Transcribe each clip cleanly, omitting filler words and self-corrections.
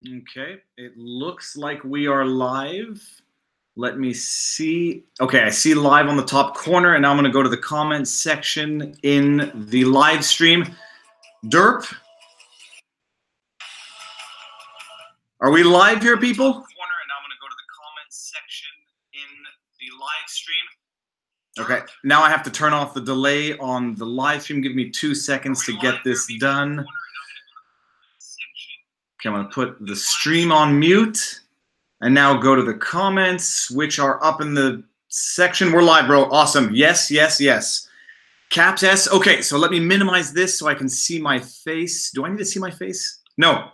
Okay, it looks like we are live. Let me see. Okay, I see live on the top corner, and now I'm going to go to the comments section in the live stream. Derp, are we live here, people? Corner, and now I'm going to go to the comments section in the live stream. Okay, now I have to turn off the delay on the live stream. Give me 2 seconds to get this done. Okay, I'm going to put the stream on mute and now go to the comments, which are up in the section. We're live, bro. Awesome. Yes, yes, yes. Caps S. Okay, so let me minimize this so I can see my face. Do I need to see my face? No.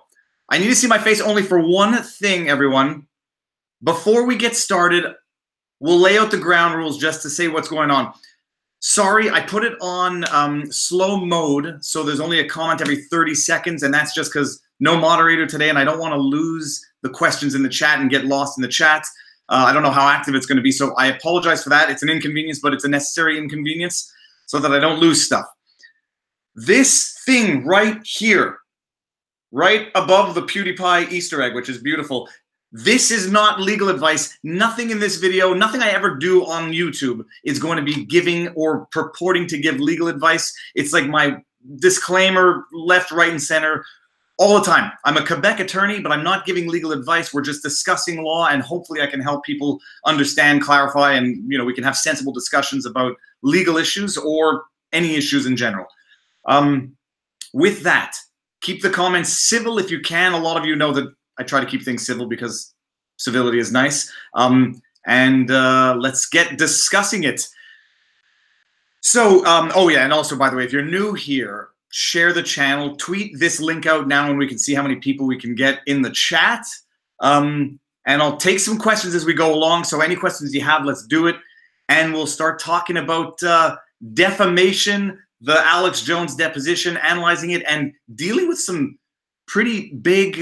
I need to see my face only for one thing, everyone. Before we get started, we'll lay out the ground rules just to say what's going on. Sorry, I put it on slow mode, so there's only a comment every 30 seconds, and that's just because no moderator today, and I don't want to lose the questions in the chat and get lost in the chat. I don't know how active it's going to be, so I apologize for that. It's an inconvenience, but it's a necessary inconvenience so that I don't lose stuff. This thing right here, right above the PewDiePie Easter egg, which is beautiful, this is not legal advice. Nothing in this video, nothing I ever do on YouTube is going to be giving or purporting to give legal advice. It's like my disclaimer left, right, and center all the time. I'm a Quebec attorney, but I'm not giving legal advice. We're just discussing law, and hopefully I can help people understand, clarify, and we can have sensible discussions about legal issues or any issues in general. With that, keep the comments civil if you can. A lot of you know that I try to keep things civil because civility is nice. Let's get discussing it. So, oh yeah, and also, by the way, if you're new here, share the channel, tweet this link out now, and we can see how many people we can get in the chat. And I'll take some questions as we go along. So any questions you have, let's do it. And we'll start talking about defamation, the Alex Jones deposition, analyzing it, and dealing with some pretty big,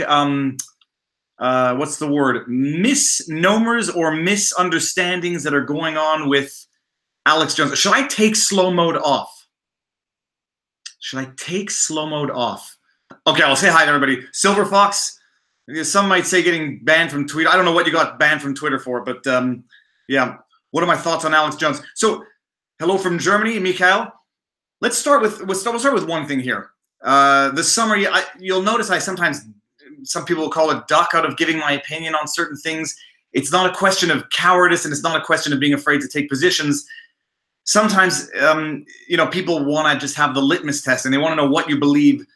what's the word, misnomers or misunderstandings that are going on with Alex Jones. Should I take slow mode off? Should I take slow mode off? Okay, I'll say hi to everybody. Silver Fox, some might say getting banned from Twitter. I don't know what you got banned from Twitter for, but yeah. What are my thoughts on Alex Jones? So, hello from Germany, Mikhail. Let's start with we'll start with one thing here. The summary. You'll notice some people will call it duck out of giving my opinion on certain things. It's not a question of cowardice, and it's not a question of being afraid to take positions. Sometimes, people want to just have the litmus test, and they want to know what you believe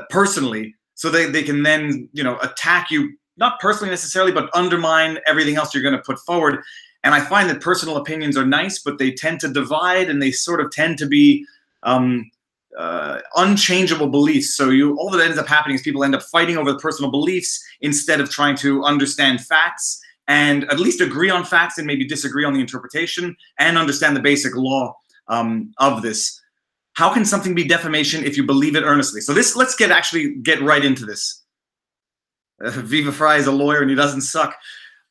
personally, so they can then, attack you, not personally necessarily, but undermine everything else you're going to put forward. And I find that personal opinions are nice, but they tend to divide, and they sort of tend to be unchangeable beliefs. So all that ends up happening is people end up fighting over the personal beliefs instead of trying to understand facts and at least agree on facts and maybe disagree on the interpretation and understand the basic law of this. How can something be defamation if you believe it earnestly? So let's actually get right into this. Viva Frei is a lawyer and he doesn't suck.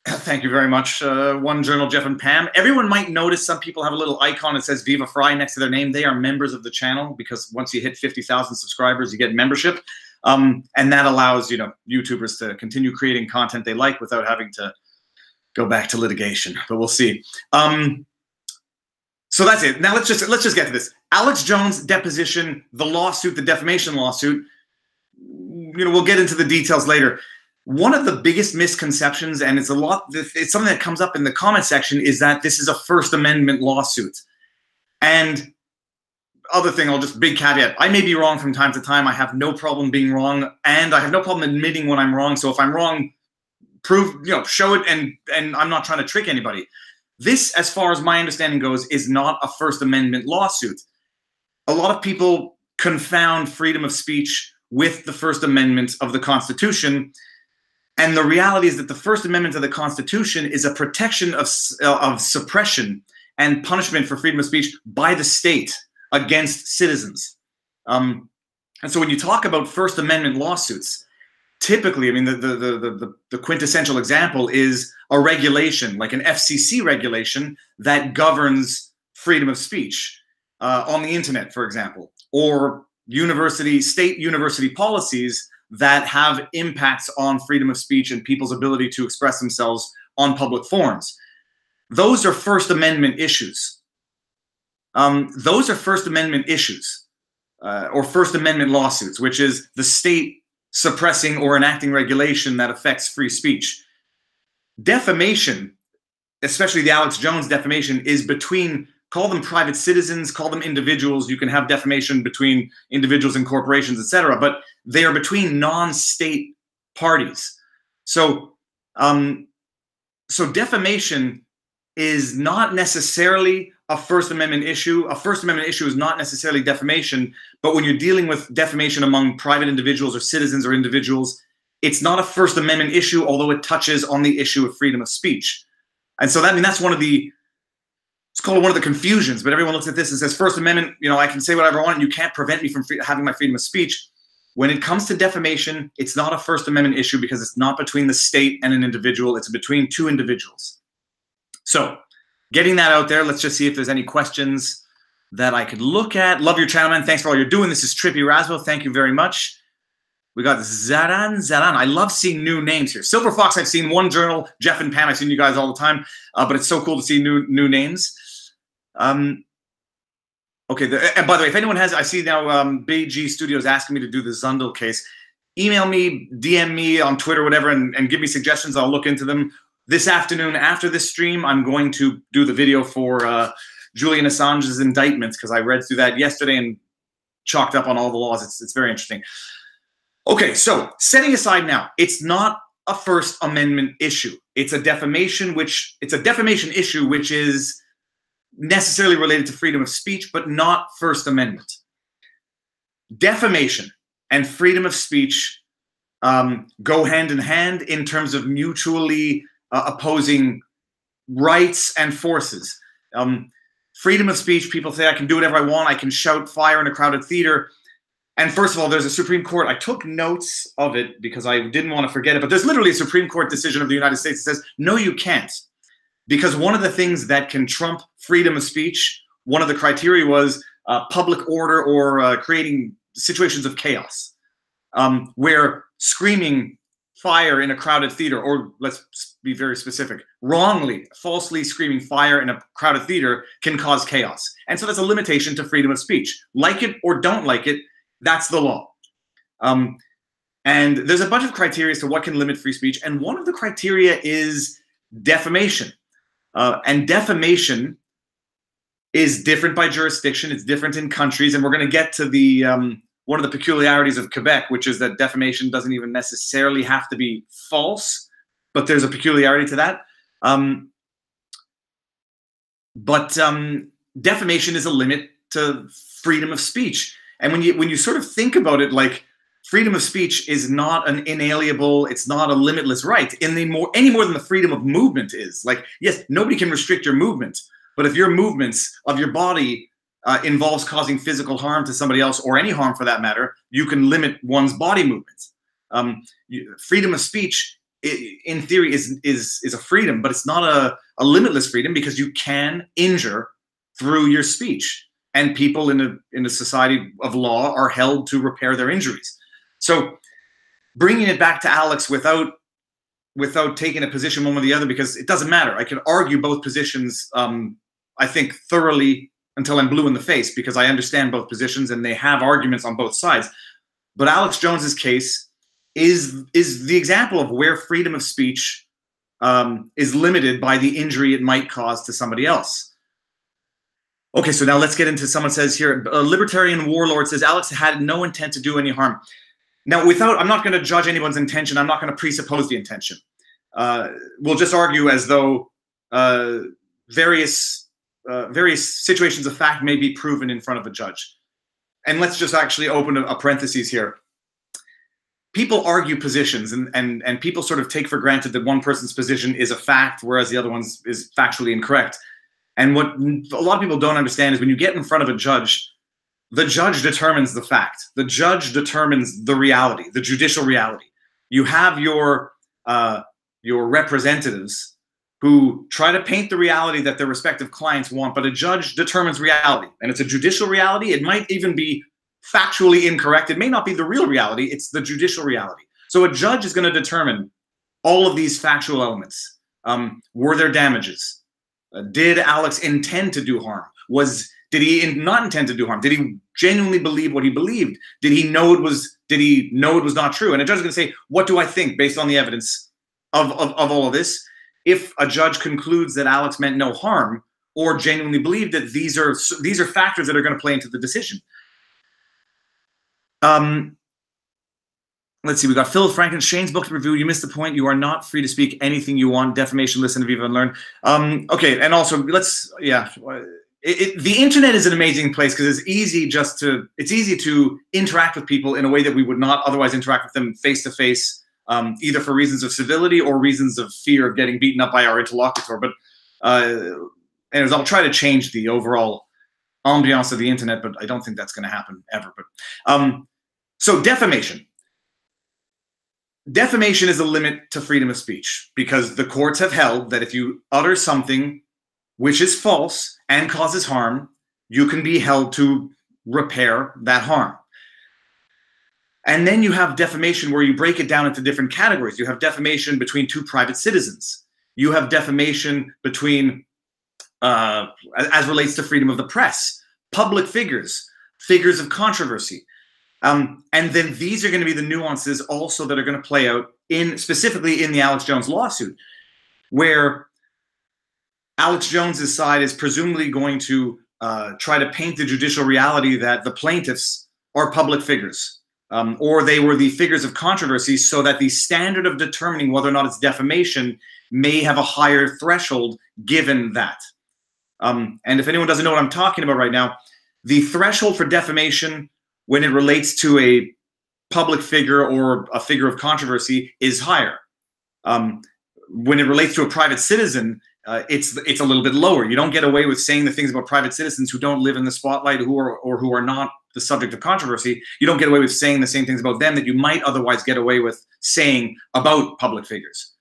Thank you very much. One Journal, Jeff and Pam. Everyone might notice some people have a little icon that says Viva Frei next to their name. They are members of the channel because once you hit 50,000 subscribers, you get membership. And that allows, YouTubers to continue creating content they like without having to go back to litigation, but we'll see. So that's it. Now let's just get to this. Alex Jones deposition, the lawsuit, the defamation lawsuit. We'll get into the details later. One of the biggest misconceptions, and it's something that comes up in the comment section, is that this is a First Amendment lawsuit. And other thing, big caveat, I may be wrong from time to time. I have no problem being wrong, and I have no problem admitting when I'm wrong. So if I'm wrong, show it, and I'm not trying to trick anybody. This, as far as my understanding goes, is not a First Amendment lawsuit. A lot of people confound freedom of speech with the First Amendment of the Constitution. And the reality is that the First Amendment of the Constitution is a protection of suppression and punishment for freedom of speech by the state against citizens. And so when you talk about First Amendment lawsuits, typically, I mean, the quintessential example is a regulation, like an FCC regulation that governs freedom of speech on the internet, for example, or state university policies that have impacts on freedom of speech and people's ability to express themselves on public forums. Those are First Amendment issues. Those are First Amendment issues, or First Amendment lawsuits, which is the state suppressing or enacting regulation that affects free speech. Defamation, especially the Alex Jones defamation, is between, call them private citizens, call them individuals. You can have defamation between individuals and corporations, etc., but they are between non-state parties. So, so defamation is not necessarily a First Amendment issue. A First Amendment issue is not necessarily defamation, but when you're dealing with defamation among private individuals or citizens or individuals, it's not a First Amendment issue, although it touches on the issue of freedom of speech. And so that's one of the, it's called one of the confusions, but everyone looks at this and says, First Amendment, I can say whatever I want and you can't prevent me from having my freedom of speech. When it comes to defamation, it's not a First Amendment issue because it's not between the state and an individual, it's between two individuals. So, getting that out there, let's just see if there's any questions that I could look at. Love your channel, man. Thanks for all you're doing. This is Trippy Raswell. Thank you very much. We got Zaran. I love seeing new names here. Silver Fox, I've seen. One Journal, Jeff and Pam, I've seen you guys all the time. But it's so cool to see new names. Okay, and by the way, if anyone has, I see now BG Studios asking me to do the Zundel case. Email me, DM me on Twitter, whatever, and give me suggestions. I'll look into them. This afternoon, after this stream, I'm going to do the video for Julian Assange's indictment because I read through that yesterday and chalked up on all the laws. It's very interesting. Okay, so setting aside now, it's not a First Amendment issue. It's a defamation issue which is necessarily related to freedom of speech, but not First Amendment. Defamation and freedom of speech go hand in hand in terms of mutually opposing rights and forces. Freedom of speech, people say I can do whatever I want, I can shout fire in a crowded theater. And first of all, there's a Supreme Court, I took notes of it because I didn't want to forget it, but there's literally a Supreme Court decision of the United States that says, no, you can't. Because one of the things that can trump freedom of speech, one of the criteria was public order or creating situations of chaos, where screaming fire in a crowded theater, or let's be very specific, falsely screaming fire in a crowded theater can cause chaos. And so that's a limitation to freedom of speech. Like it or don't like it, that's the law. And there's a bunch of criteria as to what can limit free speech. And one of the criteria is defamation. And defamation is different by jurisdiction. It's different in countries. And we're going to get to the one of the peculiarities of Quebec, which is that defamation doesn't even necessarily have to be false, but there's a peculiarity to that. Defamation is a limit to freedom of speech. And when you sort of think about it, like freedom of speech is not an inalienable, it's not a limitless right any more than the freedom of movement is. Like, yes, nobody can restrict your movement, but if your movements of your body involves causing physical harm to somebody else, or any harm for that matter, you can limit one's body movements. Freedom of speech, in theory, is a freedom, but it's not a limitless freedom because you can injure through your speech. And people in a society of law are held to repair their injuries. So bringing it back to Alex without taking a position one or the other, because it doesn't matter. I can argue both positions, I think, thoroughly until I'm blue in the face, because I understand both positions and they have arguments on both sides. But Alex Jones's case is the example of where freedom of speech is limited by the injury it might cause to somebody else. Okay, so now let's get into, someone says here, a libertarian warlord says, Alex had no intent to do any harm. Now, I'm not going to judge anyone's intention. I'm not going to presuppose the intention. We'll just argue as though various situations of fact may be proven in front of a judge. And let's just actually open a parenthesis here. People argue positions, and people sort of take for granted that one person's position is a fact, whereas the other one's is factually incorrect. And what a lot of people don't understand is when you get in front of a judge, the judge determines the fact. The judge determines the reality, the judicial reality. You have your representatives who try to paint the reality that their respective clients want, but a judge determines reality. And it's a judicial reality. It might even be factually incorrect. It may not be the real reality. It's the judicial reality. So a judge is going to determine all of these factual elements. Were there damages? Did Alex intend to do harm? Did he not intend to do harm? Did he genuinely believe what he believed? Did he know it was not true? And a judge is going to say, what do I think based on the evidence of all of this? If a judge concludes that Alex meant no harm or genuinely believed that these are factors that are going to play into the decision. Let's see, we got Phil Franken, Shane's book to review. You missed the point. You are not free to speak anything you want. Defamation, listen to Viva and learn. Okay, and also the internet is an amazing place because it's easy to interact with people in a way that we would not otherwise interact with them face to face, either for reasons of civility or reasons of fear of getting beaten up by our interlocutor. But anyways, I'll try to change the overall ambiance of the internet, but I don't think that's going to happen ever. But so defamation. Defamation is a limit to freedom of speech because the courts have held that if you utter something which is false and causes harm, you can be held to repair that harm. And then you have defamation where you break it down into different categories. You have defamation between two private citizens. You have defamation between, as relates to freedom of the press, public figures, figures of controversy. And then these are going to be the nuances also that are going to play out specifically in the Alex Jones lawsuit, where Alex Jones's side is presumably going to try to paint the judicial reality that the plaintiffs are public figures, or they were the figures of controversy, so that the standard of determining whether or not it's defamation may have a higher threshold given that. And if anyone doesn't know what I'm talking about right now, the threshold for defamation when it relates to a public figure or a figure of controversy is higher. When it relates to a private citizen, it's a little bit lower. You don't get away with saying the things about private citizens who don't live in the spotlight who are not the subject of controversy. You don't get away with saying the same things about them that you might otherwise get away with saying about public figures.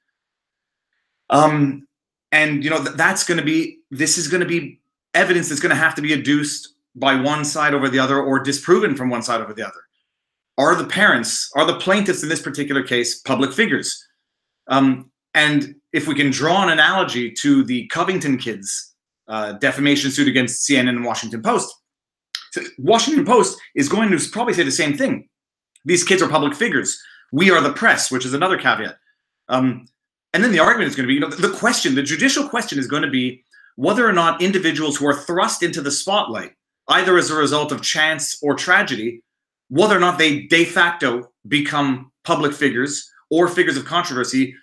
And you know, this is going to be evidence that's going to have to be adduced by one side over the other or disproven from one side over the other. Are the plaintiffs in this particular case public figures? And if we can draw an analogy to the Covington kids defamation suit against CNN and Washington Post, so Washington Post is going to probably say the same thing. These kids are public figures. We are the press, which is another caveat. And then the argument is going to be, you know, the judicial question is going to be whether or not individuals who are thrust into the spotlight, either as a result of chance or tragedy, whether or not they de facto become public figures or figures of controversy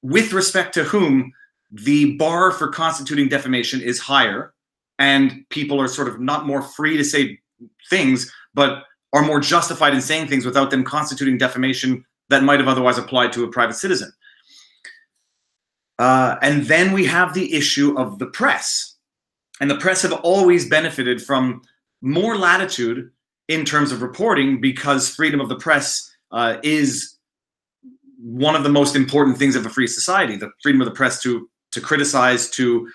with respect to whom the bar for constituting defamation is higher and people are sort of not more free to say things, but are more justified in saying things without them constituting defamation that might have otherwise applied to a private citizen. And then we have the issue of the press. And the press have always benefited from more latitude in terms of reporting because freedom of the press is one of the most important things of a free society. The freedom of the press to criticize, to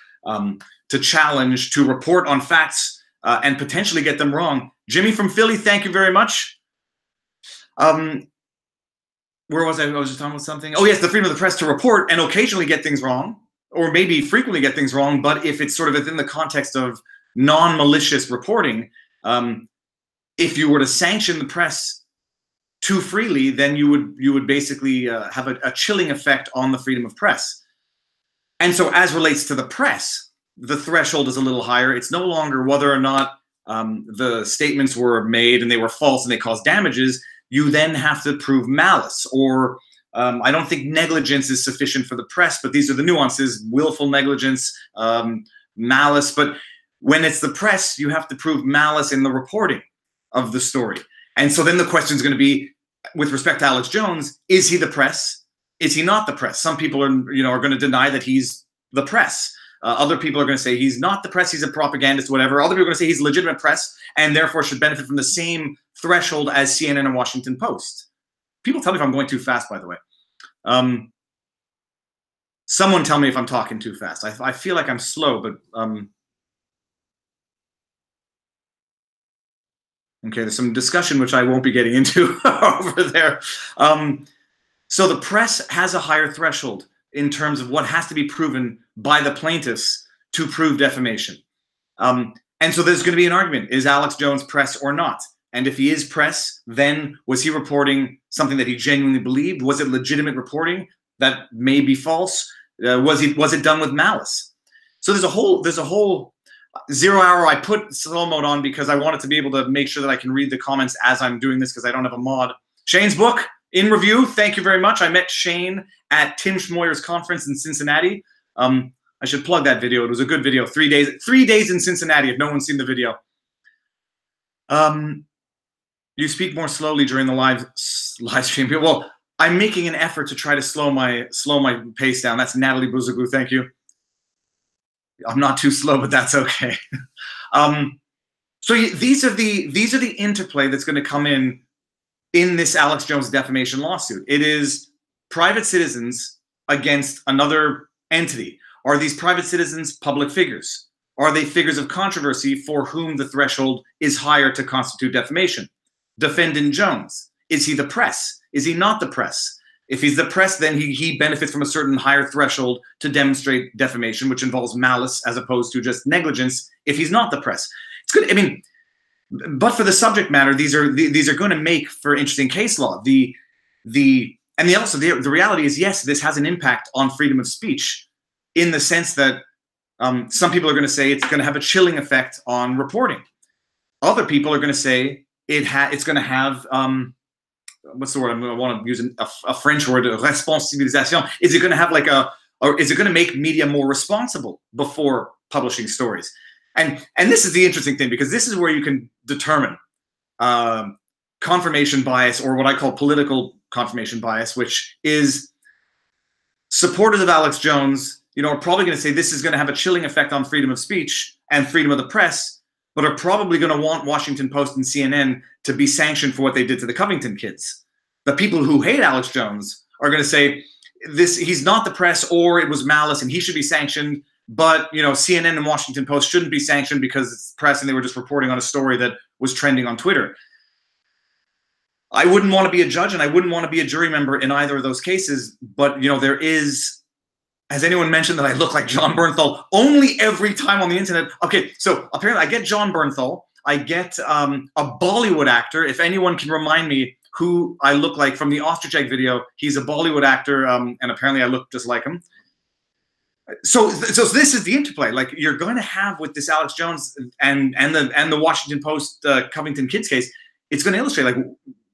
challenge, to report on facts and potentially get them wrong. Jimmy from Philly, thank you very much. Where was I? I was just talking about something. Oh yes, the freedom of the press to report and occasionally get things wrong, or maybe frequently get things wrong, but if it's sort of within the context of non-malicious reporting, if you were to sanction the press too freely, then you would basically have a chilling effect on the freedom of press. And so as relates to the press, the threshold is a little higher. It's no longer whether or not the statements were made and they were false and they caused damages. You then have to prove malice, or I don't think negligence is sufficient for the press, but these are the nuances: willful negligence, malice. But when it's the press, you have to prove malice in the reporting of the story. And so then the question is going to be, with respect to Alex Jones, is he the press? Is he not the press? Some people are going to deny that he's the press. Other people are going to say he's not the press, he's a propagandist, whatever. Other people are going to say he's legitimate press and therefore should benefit from the same threshold as CNN and Washington Post. People tell me if I'm going too fast, by the way. Someone tell me if I'm talking too fast. I feel like I'm slow, but Okay, there's some discussion which I won't be getting into over there. So the press has a higher threshold in terms of what has to be proven by the plaintiffs to prove defamation. And so there's going to be an argument. Is Alex Jones press or not? And if he is press, then was he reporting something that he genuinely believed? Was it legitimate reporting that may be false? Was it done with malice? So there's a whole 0 hour. I put slow mode on because I wanted to be able to make sure that I can read the comments as I'm doing this because I don't have a mod. Shane's book in review. Thank you very much. I met Shane at Tim Schmoyer's conference in Cincinnati. I should plug that video. It was a good video. 3 days in Cincinnati. If no one's seen the video. You speak more slowly during the live stream. Well, I'm making an effort to try to slow my pace down. That's Natalie Buzagoo. Thank you. I'm not too slow, but that's okay. So these are the interplay that's going to come in this Alex Jones defamation lawsuit. It is private citizens against another entity. Are these private citizens public figures? Are they figures of controversy for whom the threshold is higher to constitute defamation? Defendant Jones, is he the press? Is he not the press? If he's the press, then he benefits from a certain higher threshold to demonstrate defamation, which involves malice as opposed to just negligence if he's not the press. It's good. I mean, but for the subject matter, these are going to make for interesting case law. The reality is, yes, this has an impact on freedom of speech in the sense that some people are going to say it's going to have a chilling effect on reporting. Other people are going to say it's going to have what's the word? I want to use a French word, responsabilisation. Is it going to have or is it going to make media more responsible before publishing stories? And this is the interesting thing, because this is where you can determine confirmation bias, or what I call political confirmation bias, which is supporters of Alex Jones, are probably going to say this is going to have a chilling effect on freedom of speech and freedom of the press, but are probably going to want Washington Post and CNN to be sanctioned for what they did to the Covington kids. The people who hate Alex Jones are going to say he's not the press, or it was malice and he should be sanctioned. But CNN and Washington Post shouldn't be sanctioned because it's press and they were just reporting on a story that was trending on Twitter. I wouldn't want to be a judge and I wouldn't want to be a jury member in either of those cases. But there is. Has anyone mentioned that I look like John Bernthal only every time on the internet? Okay, so apparently I get John Bernthal. I get a Bollywood actor. If anyone can remind me who I look like from the ostrich egg video, he's a Bollywood actor, and apparently I look just like him. So this is the interplay. Like you're going to have with this Alex Jones and the Washington Post Covington kids case. It's going to illustrate like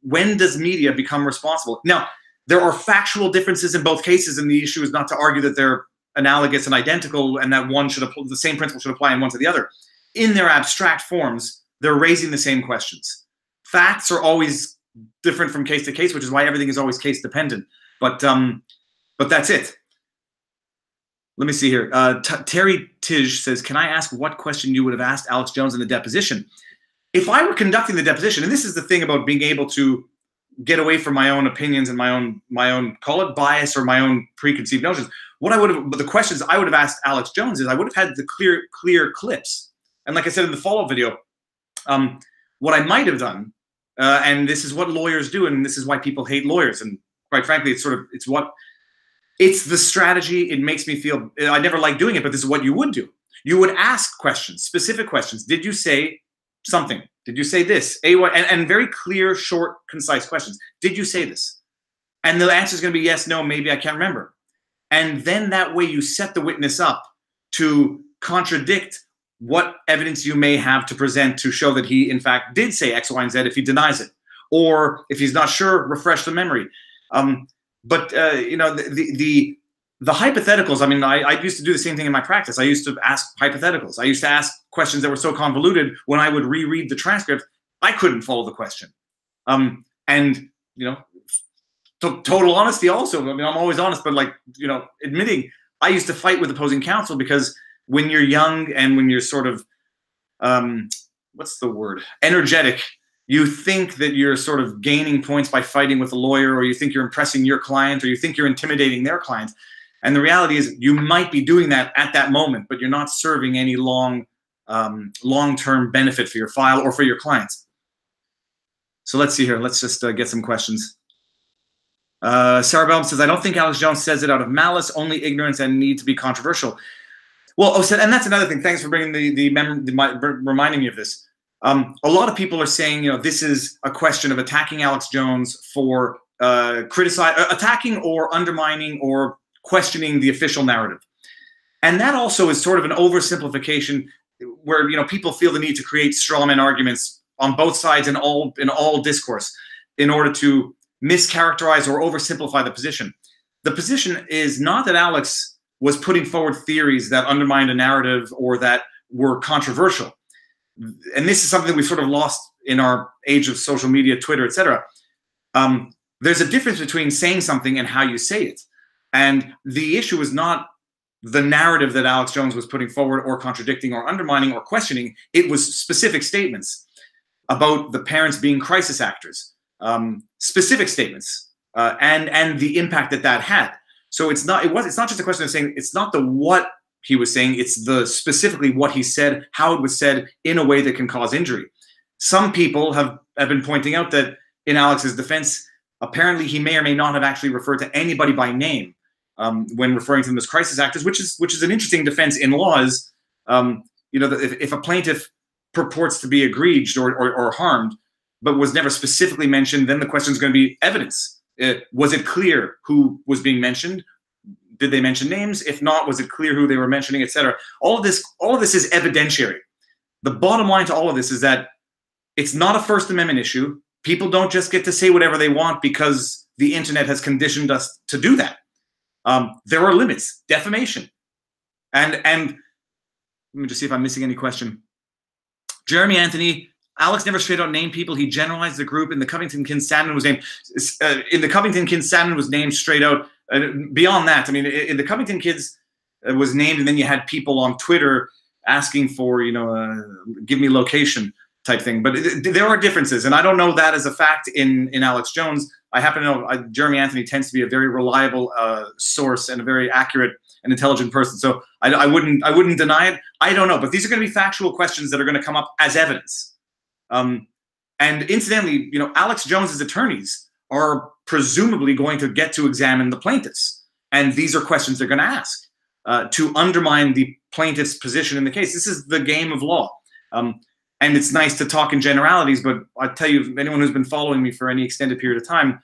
when does media become responsible? Now, there are factual differences in both cases, and the issue is not to argue that they're analogous and identical and that one should apply, the same principle should apply in one to the other. In their abstract forms, they're raising the same questions. Facts are always different from case to case, which is why everything is always case dependent. But that's it. Let me see here. Terry Tij says, can I ask what question you would have asked Alex Jones in the deposition? If I were conducting the deposition, and this is the thing about being able to get away from my own opinions and my own call it bias or my own preconceived notions. But the questions I would have asked Alex Jones is I would have had the clear clips. And like I said in the follow-up video, what I might have done, and this is what lawyers do, and this is why people hate lawyers. And quite frankly, it's the strategy. It makes me feel, I never like doing it, but this is what you would do. You would ask questions, specific questions. Did you say something? Did you say this? And very clear, short, concise questions. Did you say this? And the answer is going to be yes, no, maybe, I can't remember. And then that way you set the witness up to contradict what evidence you may have to present to show that he, in fact, did say X, Y, and Z if he denies it. Or if he's not sure, refresh the memory. The hypotheticals, I mean, I used to do the same thing in my practice. I used to ask hypotheticals. I used to ask questions that were so convoluted when I would reread the transcript, I couldn't follow the question. Total honesty also. I mean, I'm always honest, but admitting I used to fight with opposing counsel because when you're young and when you're sort of, what's the word? Energetic, you think that you're sort of gaining points by fighting with a lawyer, or you think you're impressing your client, or you think you're intimidating their client. And the reality is you might be doing that at that moment, but you're not serving any long-term benefit for your file or for your clients. So let's see here. Let's just get some questions. Sarah Bellum says, I don't think Alex Jones says it out of malice, only ignorance and need to be controversial. Well, and that's another thing. Thanks for bringing reminding me of this. A lot of people are saying, this is a question of attacking Alex Jones for attacking or undermining or questioning the official narrative. And that also is sort of an oversimplification where, people feel the need to create straw man arguments on both sides in all discourse in order to mischaracterize or oversimplify the position. The position is not that Alex was putting forward theories that undermined a narrative or that were controversial. And this is something we've sort of lost in our age of social media, Twitter, etc. There's a difference between saying something and how you say it. And the issue is not the narrative that Alex Jones was putting forward or contradicting or undermining or questioning. It was specific statements about the parents being crisis actors, specific statements, and the impact that had. So it's not just a question of saying, it's not the what he was saying, it's the specifically what he said, how it was said in a way that can cause injury. Some people have been pointing out that in Alex's defense, apparently he may or may not have actually referred to anybody by name when referring to them as crisis actors, which is an interesting defense in laws. If a plaintiff purports to be egreged or harmed, but was never specifically mentioned, then the question is going to be evidence. Was it clear who was being mentioned? Did they mention names? If not, was it clear who they were mentioning, etc.? All of this is evidentiary. The bottom line to all of this is that it's not a First Amendment issue. People don't just get to say whatever they want because the internet has conditioned us to do that. There are limits. Defamation. And let me just see if I'm missing any question. Jeremy Anthony, Alex never straight out named people. He generalized the group. In the Covington Kinsadman was named. In the Covington Kinsadman was named straight out. Beyond that, I mean, in the Covington Kids was named, and then you had people on Twitter asking for, give me location type thing. But there are differences, and I don't know that as a fact in Alex Jones. I happen to know Jeremy Anthony tends to be a very reliable source and a very accurate and intelligent person. So I wouldn't deny it. I don't know, but these are going to be factual questions that are going to come up as evidence. And incidentally, Alex Jones's attorneys are presumably going to get to examine the plaintiffs, and these are questions they're going to ask to undermine the plaintiff's position in the case. This is the game of law. And it's nice to talk in generalities, but I tell you, anyone who's been following me for any extended period of time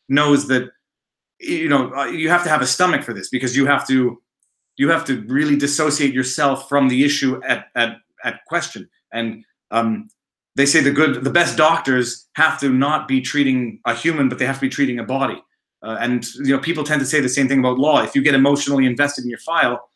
knows that you have to have a stomach for this, because you have to really dissociate yourself from the issue at question. And they say the best doctors have to not be treating a human, but they have to be treating a body. And people tend to say the same thing about law. If you get emotionally invested in your file,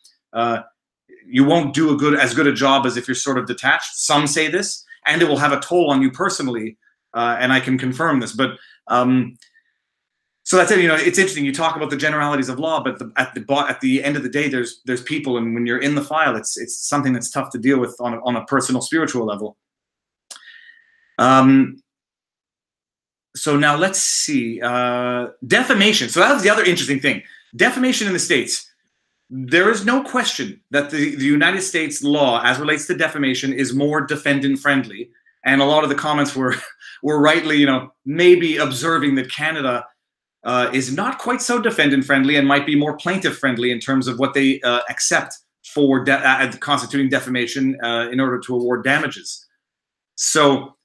you won't do as good a job as if you're sort of detached. Some say this, and it will have a toll on you personally, and I can confirm this. But so that's it. It's interesting. You talk about the generalities of law, but at the end of the day, there's people, and when you're in the file, it's something that's tough to deal with on a personal, spiritual level. So now let's see. Defamation. So that was the other interesting thing. Defamation in the States. There is no question that the United States law, as relates to defamation, is more defendant-friendly. And a lot of the comments were rightly, maybe observing that Canada is not quite so defendant-friendly and might be more plaintiff-friendly in terms of what they accept for constituting defamation in order to award damages. So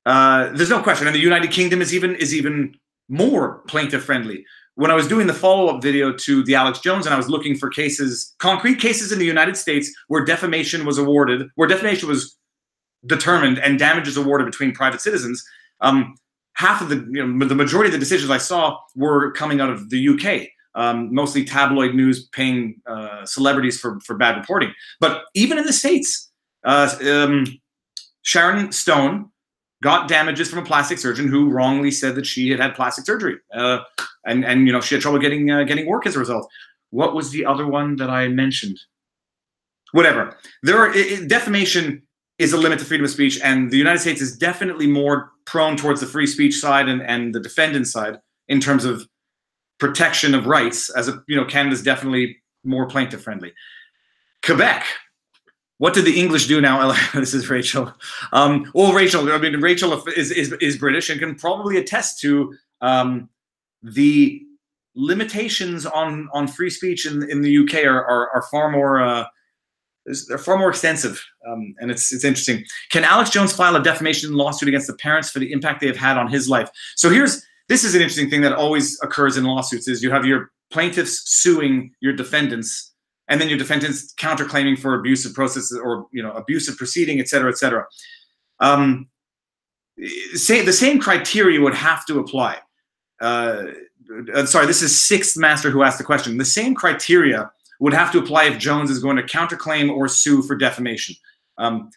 there's no question. And the United Kingdom is even more plaintiff-friendly. When I was doing the follow-up video to the Alex Jones, and I was looking for concrete cases in the United States where defamation was awarded, where defamation was determined and damages awarded between private citizens, half of the majority of the decisions I saw were coming out of the UK, mostly tabloid news paying celebrities for bad reporting. But even in the States, Sharon Stone got damages from a plastic surgeon who wrongly said that she had plastic surgery, and she had trouble getting work as a result. What was the other one that I mentioned? Whatever. Defamation is a limit to freedom of speech, and the United States is definitely more prone towards the free speech side and the defendant side in terms of protection of rights. Canada's definitely more plaintiff friendly. Quebec. What did the English do now? This is Rachel. Well, Rachel, I mean, Rachel is British and can probably attest to the limitations on free speech in the UK are far more they're far more extensive, and it's interesting. Can Alex Jones file a defamation lawsuit against the parents for the impact they have had on his life? So this is an interesting thing that always occurs in lawsuits: is you have your plaintiffs suing your defendants, and then your defendants counterclaiming for abusive processes or abusive proceeding, et cetera, et cetera. The same criteria would have to apply. Sorry, this is Sixth Master who asked the question. The same criteria would have to apply if Jones is going to counterclaim or sue for defamation. And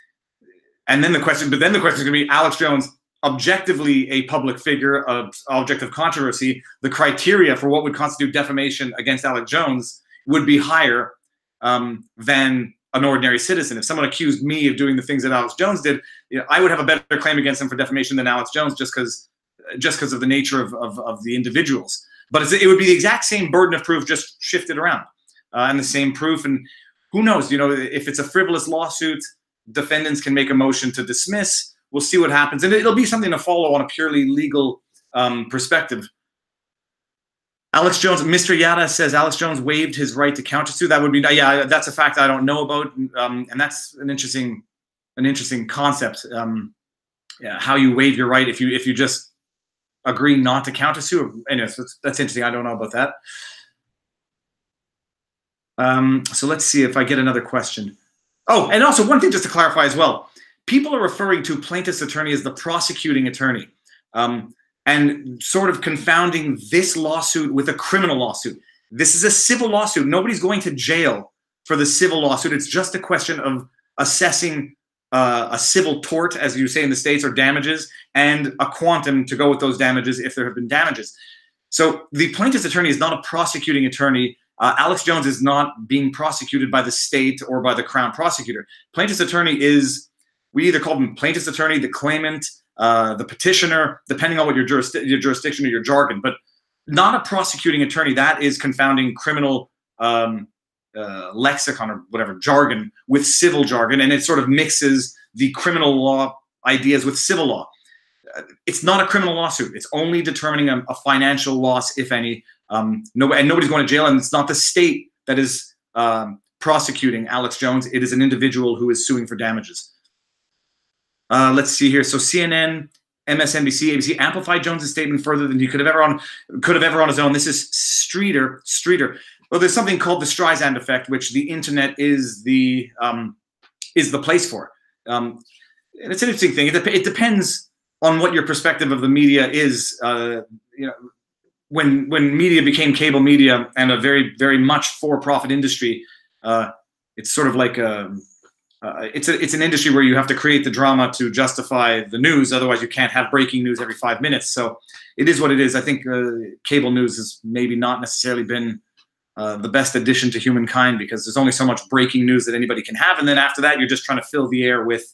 then the question is going to be, Alex Jones, objectively a public figure, of object of controversy, the criteria for what would constitute defamation against Alex Jones would be higher than an ordinary citizen. If someone accused me of doing the things that Alex Jones did, I would have a better claim against him for defamation than Alex Jones, just because of the nature of the individuals. But it would be the exact same burden of proof, just shifted around. And the same proof, and who knows, if it's a frivolous lawsuit, defendants can make a motion to dismiss. We'll see what happens, and it'll be something to follow on a purely legal perspective. Alex Jones, Mr. Yada says Alex Jones waived his right to countersue. That would be, yeah, that's a fact I don't know about, and that's an interesting concept. Yeah, how you waive your right if you just agree not to countersue. Anyways, that's interesting. I don't know about that. So let's see if I get another question. Oh, and also one thing just to clarify as well. People are referring to plaintiff's attorney as the prosecuting attorney, and sort of confounding this lawsuit with a criminal lawsuit. This is a civil lawsuit. Nobody's going to jail for the civil lawsuit. It's just a question of assessing a civil tort, as you say in the States, or damages, and a quantum to go with those damages if there have been damages. So the plaintiff's attorney is not a prosecuting attorney. Alex Jones is not being prosecuted by the state or by the Crown prosecutor. Plaintiff's attorney is, we either call them plaintiff's attorney, the claimant, the petitioner, depending on what your jurisdiction or your jargon, but not a prosecuting attorney. That is confounding criminal lexicon or whatever, jargon, with civil jargon, and it sort of mixes the criminal law ideas with civil law. It's not a criminal lawsuit. It's only determining a financial loss, if any. And nobody's going to jail, and it's not the state that is prosecuting Alex Jones. It is an individual who is suing for damages. Let's see here. So CNN, MSNBC, ABC amplified Jones's statement further than he could have ever on his own. This is Streeter. Well, there's something called the Streisand effect, which the internet is the place for. And it's an interesting thing. It depends on what your perspective of the media is. When media became cable media and a very, very much for-profit industry, it's sort of like it's an industry where you have to create the drama to justify the news. Otherwise, you can't have breaking news every 5 minutes. So it is what it is. I think cable news has maybe not necessarily been the best addition to humankind, because there's only so much breaking news that anybody can have. And then after that, you're just trying to fill the air with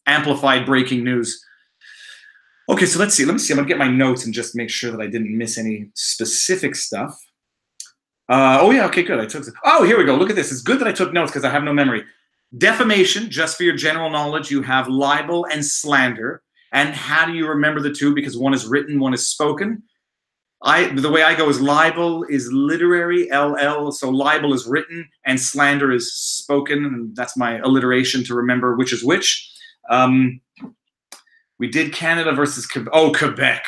amplified breaking news. Okay, so let's see. Let me see. I'm going to get my notes and just make sure that I didn't miss any specific stuff. Oh, yeah. Okay, good. I took. Oh, here we go. Look at this. It's good that I took notes because I have no memory. Defamation, just for your general knowledge, you have libel and slander. And how do you remember the two? Because one is written, one is spoken. The way I go is libel is literary, LL. So libel is written and slander is spoken. And that's my alliteration to remember which is which. We did Canada versus Quebec.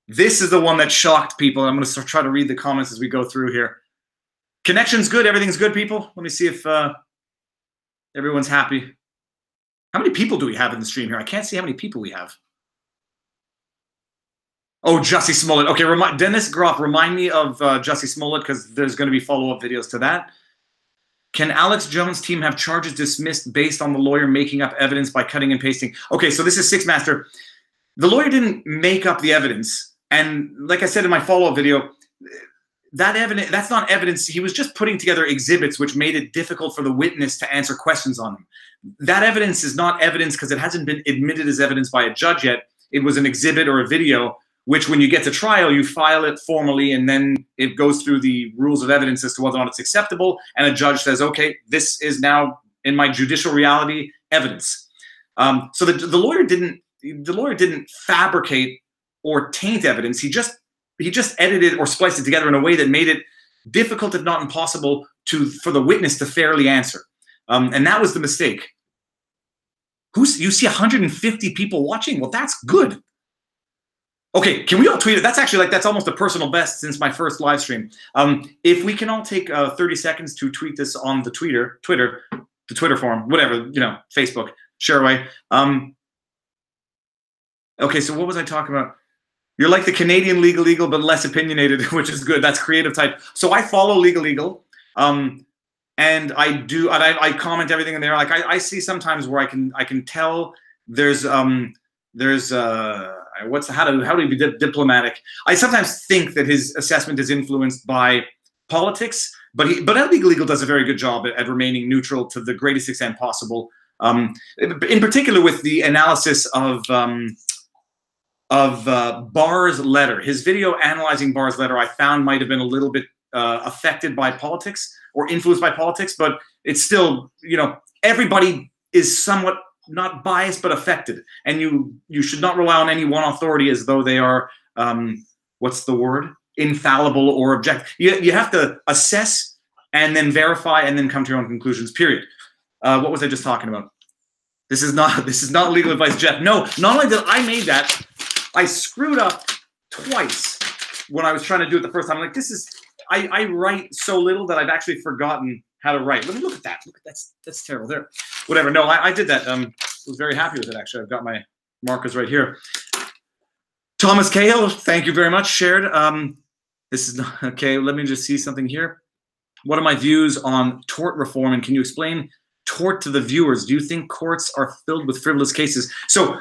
This is the one that shocked people. I'm going to try to read the comments as we go through here. Connection's good. Everything's good, people. Let me see if everyone's happy. How many people do we have in the stream here? I can't see how many people we have. Oh, Jussie Smollett. Okay, Dennis Groff, remind me of Jussie Smollett, because there's going to be follow-up videos to that. Can Alex Jones' team have charges dismissed based on the lawyer making up evidence by cutting and pasting? Okay, so this is Sixth Master. The lawyer didn't make up the evidence. And like I said in my follow-up video, that's not evidence. He was just putting together exhibits which made it difficult for the witness to answer questions on them. That evidence is not evidence because it hasn't been admitted as evidence by a judge yet. It was an exhibit or a video, which when you get to trial, you file it formally, and then it goes through the rules of evidence as to whether or not it's acceptable. And a judge says, okay, this is now in my judicial reality evidence. So the lawyer didn't fabricate or taint evidence. He just edited or spliced it together in a way that made it difficult, if not impossible, for the witness to fairly answer. And that was the mistake. You see 150 people watching? Well, that's good. Okay, can we all tweet it? That's actually that's almost a personal best since my first live stream. If we can all take 30 seconds to tweet this on the Twitter forum, whatever, Facebook, share away. Okay, so what was I talking about? You're like the Canadian Legal, but less opinionated, which is good. That's creative type. So I follow Legal, and I comment everything in there. Like I see sometimes where I can tell there's how do we be diplomatic? I sometimes think that his assessment is influenced by politics, but Legal does a very good job at remaining neutral to the greatest extent possible. In particular with the analysis of Barr's letter. His video analyzing Barr's letter, I found might have been a little bit affected by politics or influenced by politics, but it's still, everybody is somewhat not biased but affected, and you should not rely on any one authority as though they are what's the word, infallible or objective. You have to assess and then verify and then come to your own conclusions, period. What was I just talking about? This is not legal advice, Jeff. No, not only did I made that, I screwed up twice when I was trying to do it the first time. I'm like, I write so little that I've actually forgotten how to write. Let me look at that. That's terrible. There, whatever. No, I did that. Was very happy with it, actually. I've got my markers right here. Thomas Cahill, thank you very much. Shared. This is not okay. Let me just see something here. What are my views on tort reform, and can you explain tort to the viewers? Do you think courts are filled with frivolous cases? So,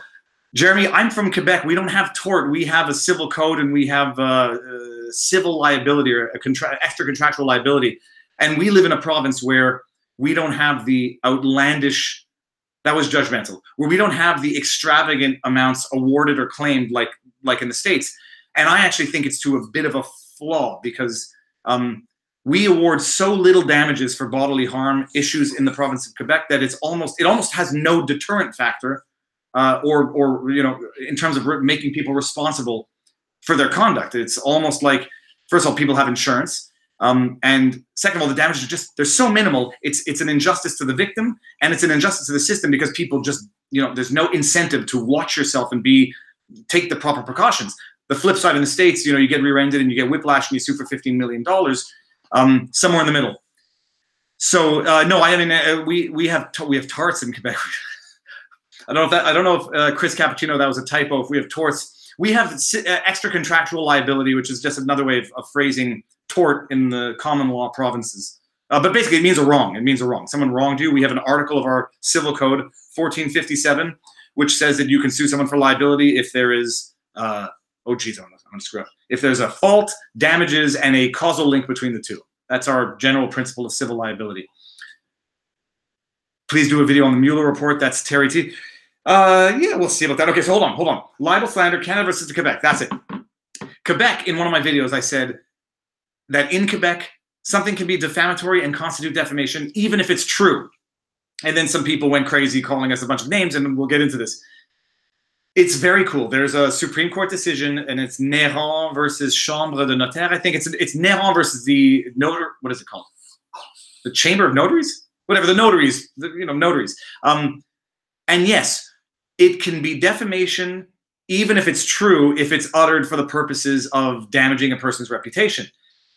Jeremy, I'm from Quebec. We don't have tort. We have a civil code, and we have civil liability or extra contractual liability. And we live in a province where we don't have the outlandish, that was judgmental, where we don't have the extravagant amounts awarded or claimed like in the States. And I actually think it's to a bit of a flaw because we award so little damages for bodily harm issues in the province of Quebec that it almost has no deterrent factor. Or in terms of making people responsible for their conduct. It's almost like, first of all, people have insurance, and second of all, the damages are they're so minimal. It's an injustice to the victim, and it's an injustice to the system because people just, there's no incentive to watch yourself and take the proper precautions. The flip side in the States, you get rear-ended and you get whiplash and you sue for $15 million, somewhere in the middle. So no, I mean we have torts in Quebec. I don't know if Chris Cappuccino, that was a typo. If we have torts, we have extra contractual liability, which is just another way of phrasing tort in the common law provinces. But basically, it means a wrong. It means a wrong. Someone wronged you. We have an article of our civil code, 1457, which says that you can sue someone for liability if there is, oh geez, I'm gonna screw up. If there's a fault, damages, and a causal link between the two. That's our general principle of civil liability. Please do a video on the Mueller report. That's Terry T. Yeah, we'll see about that. Okay, so hold on. Libel, slander, Canada versus Quebec. That's it. Quebec, in one of my videos, I said that in Quebec, something can be defamatory and constitute defamation, even if it's true. And then some people went crazy calling us a bunch of names, and we'll get into this. It's very cool. There's a Supreme Court decision, and it's Néron versus Chambre de Notaire. I think it's Néron versus the notary. What is it called? The Chamber of Notaries? Whatever, the notaries, notaries. And yes, it can be defamation, even if it's true, if it's uttered for the purposes of damaging a person's reputation.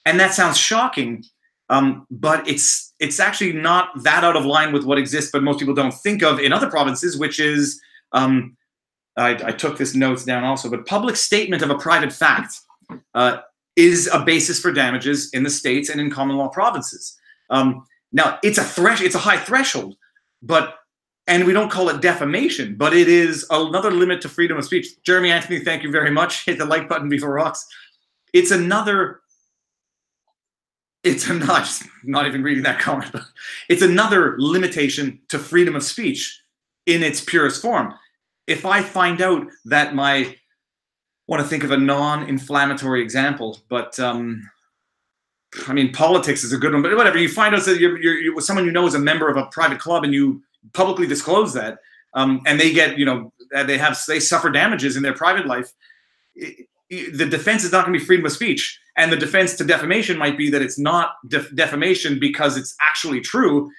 And that sounds shocking, but it's actually not that out of line with what exists, but most people don't think of in other provinces, which is, I took this notes down also, but public statement of a private fact is a basis for damages in the States and in common law provinces. Now, it's a high threshold, and we don't call it defamation, but it is another limit to freedom of speech. Jeremy Anthony, thank you very much. Hit the like button before rocks. It's not even reading that comment, but it's another limitation to freedom of speech in its purest form. If I find out that I want to think of a non-inflammatory example, but I mean, politics is a good one, but whatever. You find out that you're with someone you know is a member of a private club, and you publicly disclose that, and they get, they suffer damages in their private life. The defense is not going to be freedom of speech, and the defense to defamation might be that it's not defamation because it's actually true.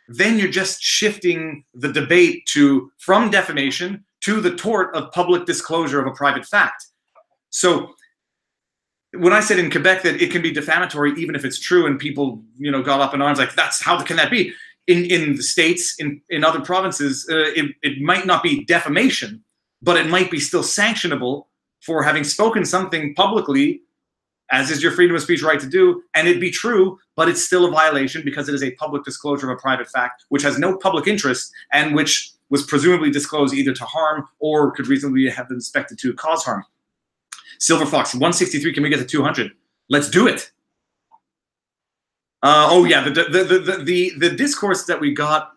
Then you're just shifting the debate from defamation to the tort of public disclosure of a private fact. So when I said in Quebec that it can be defamatory even if it's true, and people got up in arms like, how can that be? In the States, in other provinces, it might not be defamation, but it might be still sanctionable for having spoken something publicly, as is your freedom of speech right to do, and it'd be true, but it's still a violation because it is a public disclosure of a private fact, which has no public interest and which was presumably disclosed either to harm or could reasonably have been expected to cause harm. Silver Fox, 163, can we get to 200? Let's do it. Oh yeah, the discourse that we got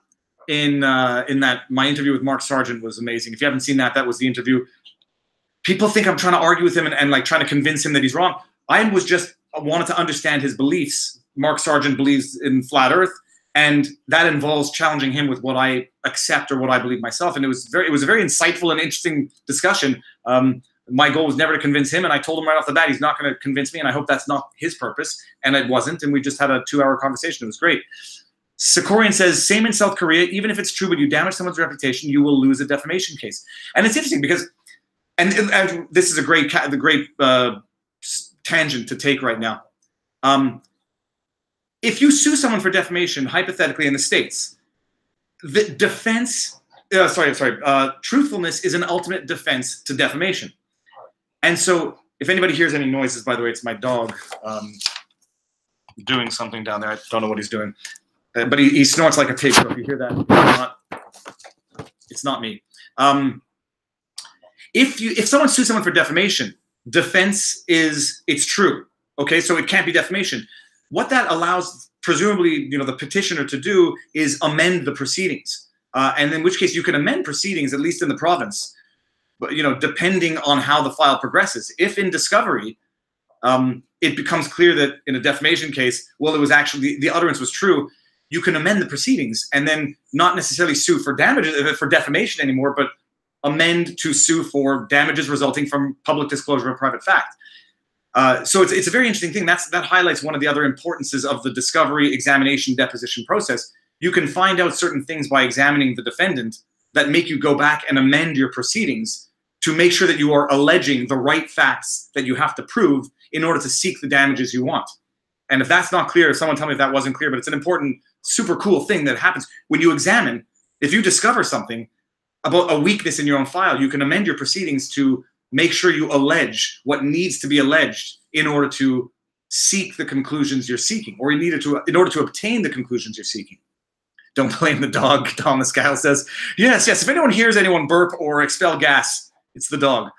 in my interview with Mark Sargent was amazing. If you haven't seen that, that was the interview. People think I'm trying to argue with him and like trying to convince him that he's wrong. I wanted to understand his beliefs. Mark Sargent believes in flat Earth, and that involves challenging him with what I accept or what I believe myself. And it was a very insightful and interesting discussion. My goal was never to convince him, and I told him right off the bat he's not going to convince me, and I hope that's not his purpose. And it wasn't, and we just had a 2-hour conversation. It was great. Sikorian says, same in South Korea. Even if it's true, but you damage someone's reputation, you will lose a defamation case. And it's interesting because, and this is the great tangent to take right now. If you sue someone for defamation, hypothetically in the States, the defense, truthfulness is an ultimate defense to defamation. And so if anybody hears any noises, by the way, it's my dog doing something down there. I don't know what he's doing. But he snorts like a pig, so if you hear that, it's not me. If someone sues someone for defamation, defense is it's true. Okay, so it can't be defamation. What that allows, presumably, the petitioner to do is amend the proceedings, and in which case you can amend proceedings, at least in the province, but depending on how the file progresses. If in discovery, it becomes clear that in a defamation case, well, it was actually the utterance was true, you can amend the proceedings and then not necessarily sue for damages for defamation anymore, but amend to sue for damages resulting from public disclosure of private fact. So it's a very interesting thing. That highlights one of the other importances of the discovery, examination, deposition process. You can find out certain things by examining the defendant that make you go back and amend your proceedings to make sure that you are alleging the right facts that you have to prove in order to seek the damages you want. And if that's not clear, someone tell me if that wasn't clear, but it's an important, super cool thing that happens when you examine. If you discover something about a weakness in your own file, you can amend your proceedings to make sure you allege what needs to be alleged in order to seek the conclusions you're seeking, or in order to obtain the conclusions you're seeking. Don't blame the dog, Thomas Gile says. Yes. If anyone hears anyone burp or expel gas, it's the dog.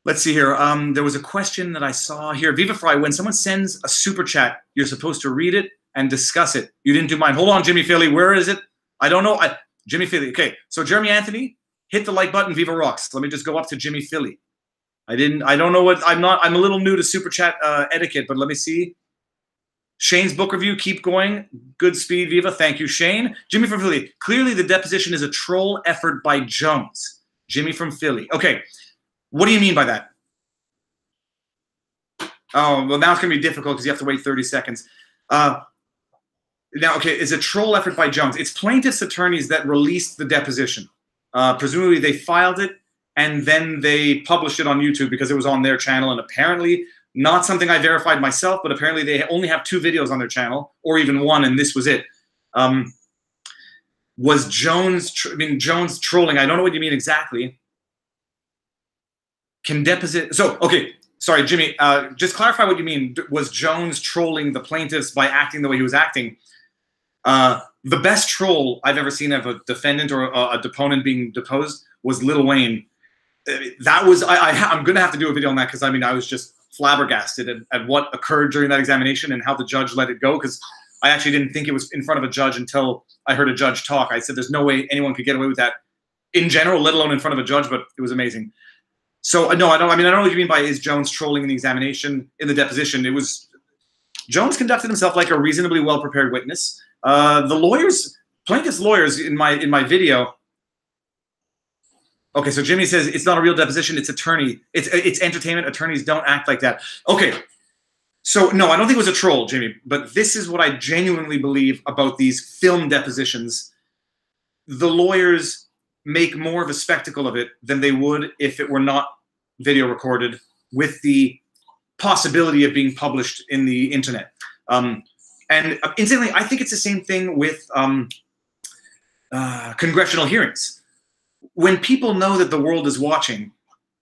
Let's see here. There was a question that I saw here. Viva Frei, when someone sends a super chat, you're supposed to read it and discuss it. You didn't do mine. Hold on, Jimmy Philly. Where is it? I don't know. Jimmy Philly. Okay. So Jeremy Anthony, hit the like button. Viva rocks. Let me just go up to Jimmy Philly. I don't know what. I'm a little new to super chat etiquette, but let me see. Shane's book review, keep going. Good speed, Viva. Thank you, Shane. Jimmy from Philly. Clearly, the deposition is a troll effort by Jones. Jimmy from Philly. Okay. What do you mean by that? Oh, well, now it's going to be difficult because you have to wait 30 seconds. Now, okay, it's a troll effort by Jones. It's plaintiff's attorneys that released the deposition. Presumably, they filed it, and then they published it on YouTube because it was on their channel, and apparently not something I verified myself, but apparently they only have 2 videos on their channel, or even 1, and this was it. Was Jones, Jones trolling? I don't know what you mean exactly. Can deposit, okay, sorry, Jimmy, just clarify what you mean. Was Jones trolling the plaintiffs by acting the way he was acting? The best troll I've ever seen of a defendant or a deponent being deposed was Lil Wayne. That was, I'm going to have to do a video on that because, I was just flabbergasted at what occurred during that examination and how the judge let it go, because I actually didn't think it was in front of a judge until I heard a judge talk. I said, there's no way anyone could get away with that in general, let alone in front of a judge, but it was amazing. So, no, I don't know what you mean by is Jones trolling in the examination, in the deposition. It was, Jones conducted himself like a reasonably well-prepared witness. Plaintiff's lawyers in my video. Okay, so Jimmy says it's not a real deposition. It's attorney. It's entertainment. Attorneys don't act like that. Okay, so no, I don't think it was a troll, Jimmy. But this is what I genuinely believe about these film depositions. The lawyers make more of a spectacle of it than they would if it were not video recorded with the possibility of being published in the internet. And incidentally, I think it's the same thing with congressional hearings. When people know that the world is watching,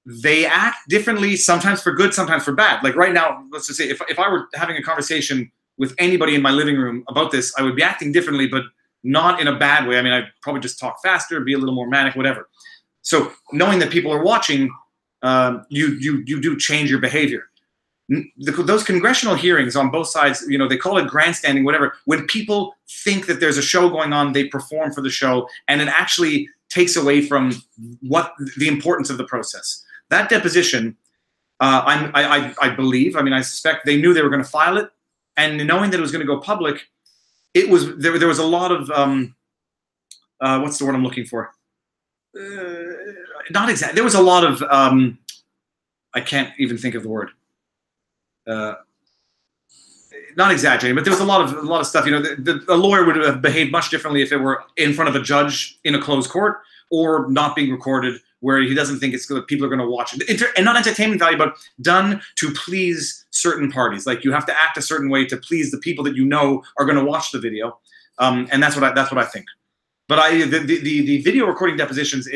they act differently, sometimes for good, sometimes for bad. Like right now, let's just say if I were having a conversation with anybody in my living room about this, I would be acting differently, but not in a bad way. I mean, I'd probably just talk faster, be a little more manic, whatever. So knowing that people are watching, you do change your behavior. Those congressional hearings on both sides, you know, they call it grandstanding, whatever. When people think that there's a show going on, they perform for the show, and it actually takes away from what the importance of the process. That deposition, I believe, I mean, I suspect they knew they were going to file it, and knowing that it was going to go public, it was there was a lot of what's the word I'm looking for? Not exactly. There was a lot of I can't even think of the word. Not exaggerating, but there was a lot of stuff. You know, the lawyer would have behaved much differently if it were in front of a judge in a closed court or not being recorded, where he doesn't think it's good, people are going to watch it. And not entertainment value, but done to please certain parties. Like you have to act a certain way to please the people that you know are going to watch the video, and that's what I think. But the video recording depositions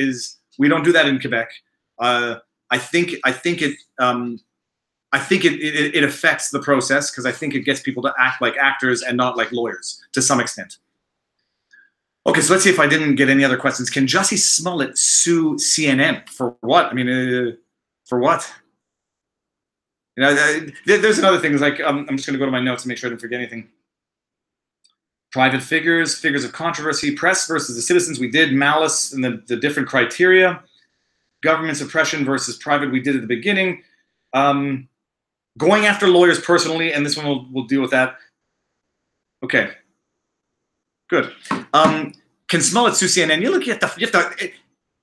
we don't do that in Quebec. I think it affects the process because I think it gets people to act like actors and not like lawyers to some extent. Okay, so let's see if I didn't get any other questions. Can Jussie Smollett sue CNN for what? I mean, for what? You know, there's another thing. Like I'm just going to go to my notes and make sure I didn't forget anything. Private figures, figures of controversy, press versus the citizens. We did malice and the different criteria. Government suppression versus private. We did at the beginning. Going after lawyers personally, and this one we'll deal with that. Okay, good. Can Smollett sue CNN? You have to.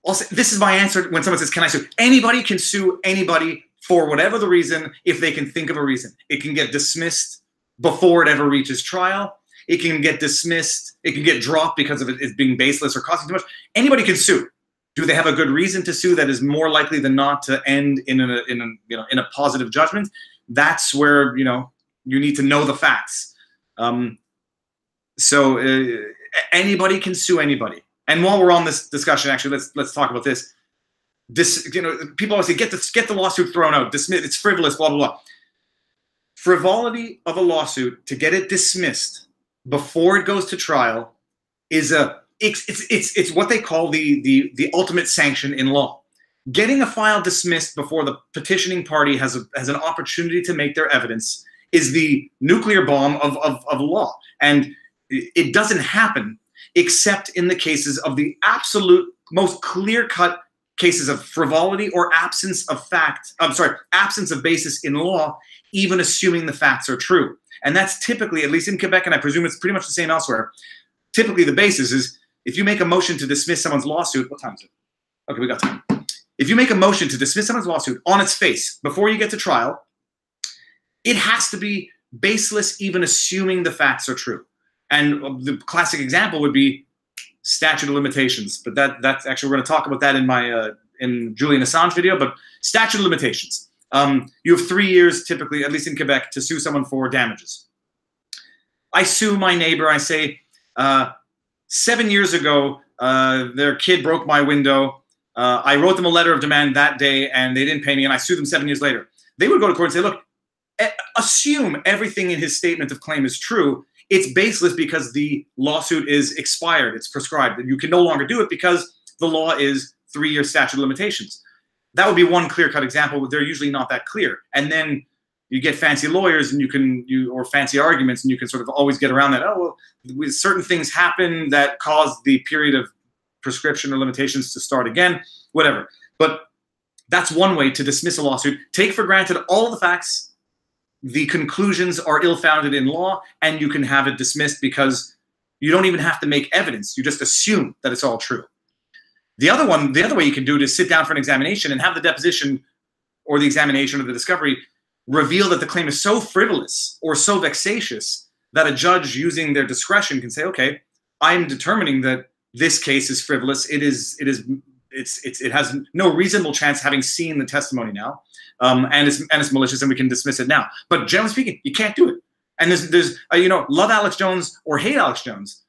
Also, this is my answer when someone says, "Can I sue?" Anybody can sue anybody for whatever the reason, if they can think of a reason. It can get dismissed before it ever reaches trial. It can get dismissed. It can get dropped because of it being baseless or costing too much. Anybody can sue. Do they have a good reason to sue that is more likely than not to end in a positive judgment? That's where you need to know the facts. So anybody can sue anybody. And while we're on this discussion, actually, let's talk about this. People always say get the lawsuit thrown out, dismiss, it's frivolous, blah blah blah. Frivolity of a lawsuit to get it dismissed before it goes to trial is it's what they call the ultimate sanction in law. Getting a file dismissed before the petitioning party has an opportunity to make their evidence is the nuclear bomb of law. And it doesn't happen except in the cases of the absolute most clear-cut cases of frivolity or absence of basis in law, even assuming the facts are true. And that's typically, at least in Quebec, and I presume it's pretty much the same elsewhere, typically the basis is if you make a motion to dismiss someone's lawsuit, what time is it? Okay, we got time. If you make a motion to dismiss someone's lawsuit on its face before you get to trial, it has to be baseless, even assuming the facts are true. And the classic example would be statute of limitations. But that's actually, we're going to talk about that in my in Julian Assange video. But statute of limitations. You have 3 years typically, at least in Quebec, to sue someone for damages. I sue my neighbor. I say, 7 years ago, their kid broke my window. I wrote them a letter of demand that day, and they didn't pay me, and I sued them 7 years later. They would go to court and say, look, assume everything in his statement of claim is true. It's baseless because the lawsuit is expired. It's prescribed. You can no longer do it because the law is 3 year statute of limitations. That would be one clear-cut example, but they're usually not that clear. And then you get fancy lawyers and or fancy arguments, and you can sort of always get around that. Oh, well, certain things happen that cause the period of prescription or limitations to start again, whatever. But that's one way to dismiss a lawsuit. Take for granted all the facts the conclusions are ill-founded in law, and you can have it dismissed because you don't even have to make evidence. You just assume that it's all true. The other way you can do it is sit down for an examination and have the deposition or the examination or the discovery reveal that the claim is so frivolous or so vexatious that a judge using their discretion can say, okay, I'm determining that this case is frivolous. It has no reasonable chance, having seen the testimony now, and it's malicious, and we can dismiss it now. But generally speaking, you can't do it. And there's love Alex Jones or hate Alex Jones.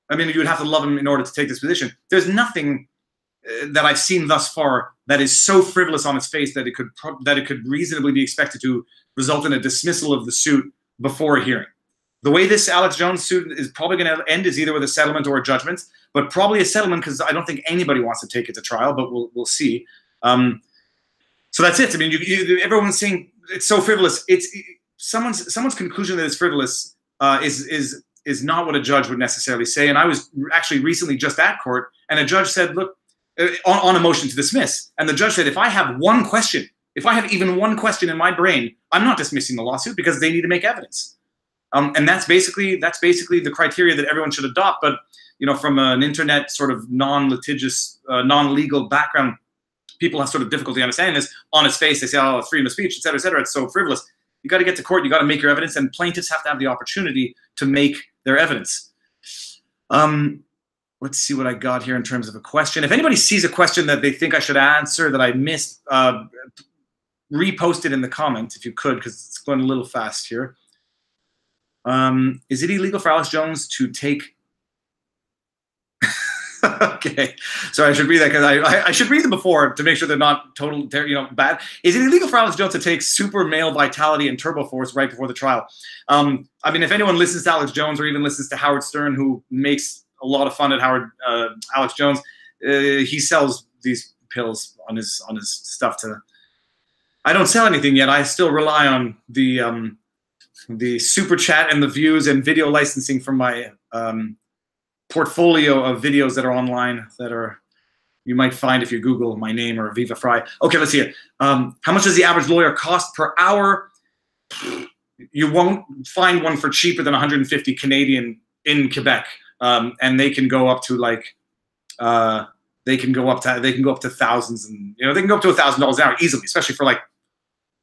I mean, you would have to love him in order to take this position. There's nothing that I've seen thus far that is so frivolous on its face that it could reasonably be expected to result in a dismissal of the suit before a hearing. The way this Alex Jones suit is probably going to end is either with a settlement or a judgment, but probably a settlement, because I don't think anybody wants to take it to trial, but we'll see. So that's it. I mean, everyone's saying it's so frivolous. Someone's conclusion that it's frivolous is not what a judge would necessarily say. And I was actually recently just at court, and a judge said, look, on a motion to dismiss, and the judge said, if I have one question, if I have even one question in my brain, I'm not dismissing the lawsuit because they need to make evidence. And that's basically the criteria that everyone should adopt. But from an internet sort of non-litigious, non-legal background, people have sort of difficulty understanding this. On its face, they say, "Oh, it's freedom of speech, et cetera, et cetera." It's so frivolous. You got to get to court. You got to make your evidence, and plaintiffs have to have the opportunity to make their evidence. Let's see what I got here in terms of a question. If anybody sees a question that they think I should answer that I missed, repost it in the comments if you could, because it's going a little fast here. Is it illegal for Alex Jones to take? Okay, sorry, I should read that because I should read them before to make sure they're not total, bad. Is it illegal for Alex Jones to take super male vitality and turbo force right before the trial? I mean, if anyone listens to Alex Jones or even listens to Howard Stern, who makes a lot of fun at Alex Jones, he sells these pills on his stuff to. I don't sell anything yet. I still rely on the super chat and the views and video licensing from my portfolio of videos that are online that you might find if you Google my name or Viva Frei. Okay, let's see it. How much does the average lawyer cost per hour? You won't find one for cheaper than 150 Canadian in Quebec, and they can go up to they can go up to thousands, and they can go up to $1,000 an hour easily, especially for like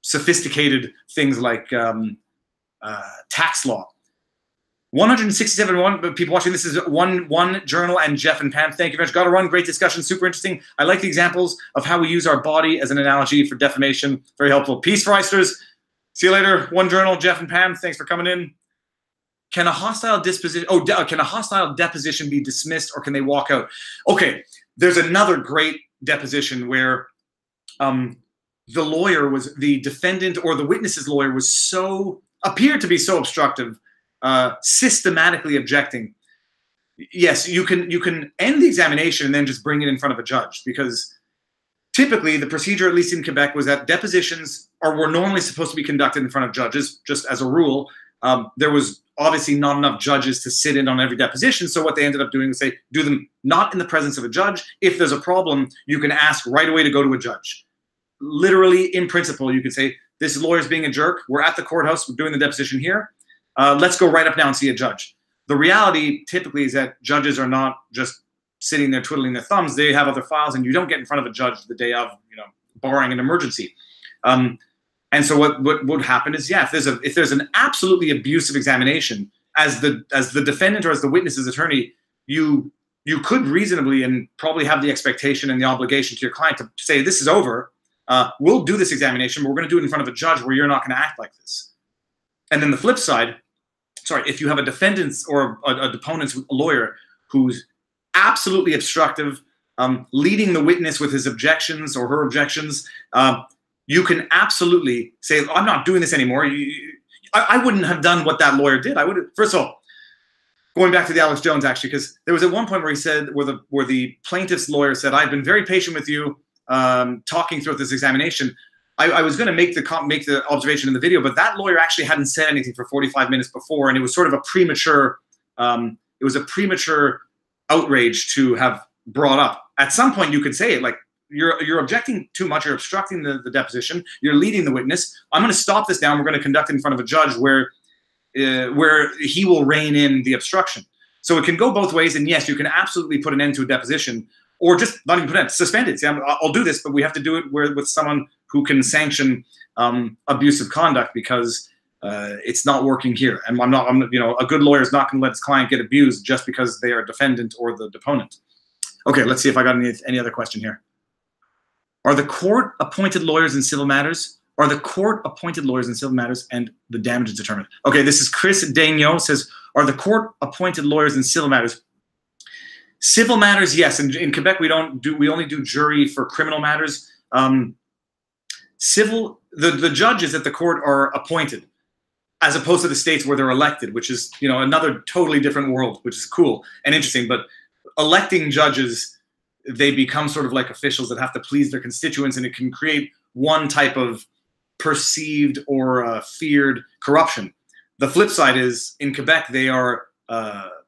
sophisticated things like tax law. 167 people watching. This is one journal and Jeff and Pam. Thank you very much. Got to run. Great discussion. Super interesting. I like the examples of how we use our body as an analogy for defamation. Very helpful. Peace, Freisters. See you later. One journal, Jeff and Pam. Thanks for coming in. Can a hostile disposition? Can a hostile deposition be dismissed, or can they walk out? Okay. There's another great deposition where the defendant or the witness's lawyer appeared to be so obstructive, systematically objecting. Yes, you can end the examination and then just bring it in front of a judge, because typically the procedure, at least in Quebec, was that depositions were normally supposed to be conducted in front of judges, just as a rule. There was obviously not enough judges to sit in on every deposition, so what they ended up doing was do them not in the presence of a judge. If there's a problem, you can ask right away to go to a judge. Literally, in principle, you could say, this lawyer's being a jerk. We're at the courthouse. We're doing the deposition here. Let's go right up now and see a judge. The reality typically is that judges are not just sitting there twiddling their thumbs. They have other files, and you don't get in front of a judge the day of, barring an emergency. And so what would happen is, yeah, if there's an absolutely abusive examination, as the defendant or as the witness's attorney, you could reasonably and probably have the expectation and the obligation to your client to say, this is over. We'll do this examination, but we're going to do it in front of a judge where you're not going to act like this. And then the flip side, if you have a defendant's or a deponent's lawyer who's absolutely obstructive, leading the witness with his objections or her objections, you can absolutely say, I'm not doing this anymore. I wouldn't have done what that lawyer did. I would have, first of all, going back to the Alex Jones, actually, because there was at one point where he said, where the plaintiff's lawyer said, I've been very patient with you, talking throughout this examination. I was going to make the observation in the video, but that lawyer actually hadn't said anything for 45 minutes before, and it was sort of a premature, outrage to have brought up. At some point, you could say it, like, you're objecting too much. You're obstructing the deposition. You're leading the witness. I'm going to stop this now. And we're going to conduct it in front of a judge where he will rein in the obstruction. So it can go both ways. And yes, you can absolutely put an end to a deposition, or just not even put an end, suspend it. See, I'll do this, but we have to do it with someone who can sanction abusive conduct, because it's not working here. And a good lawyer is not going to let his client get abused just because they are defendant or the deponent. Okay, let's see if I got any other question here. Are the court-appointed lawyers in civil matters? Are the court-appointed lawyers in civil matters and the damages determined? Okay, this is Chris Daigneault says, are the court-appointed lawyers in civil matters? Civil matters, yes. In Quebec, we only do jury for criminal matters. Civil, the judges at the court are appointed, as opposed to the states where they're elected, which is another totally different world, which is cool and interesting. But electing judges, they become sort of like officials that have to please their constituents, and it can create one type of perceived or feared corruption. The flip side is, in Quebec, they are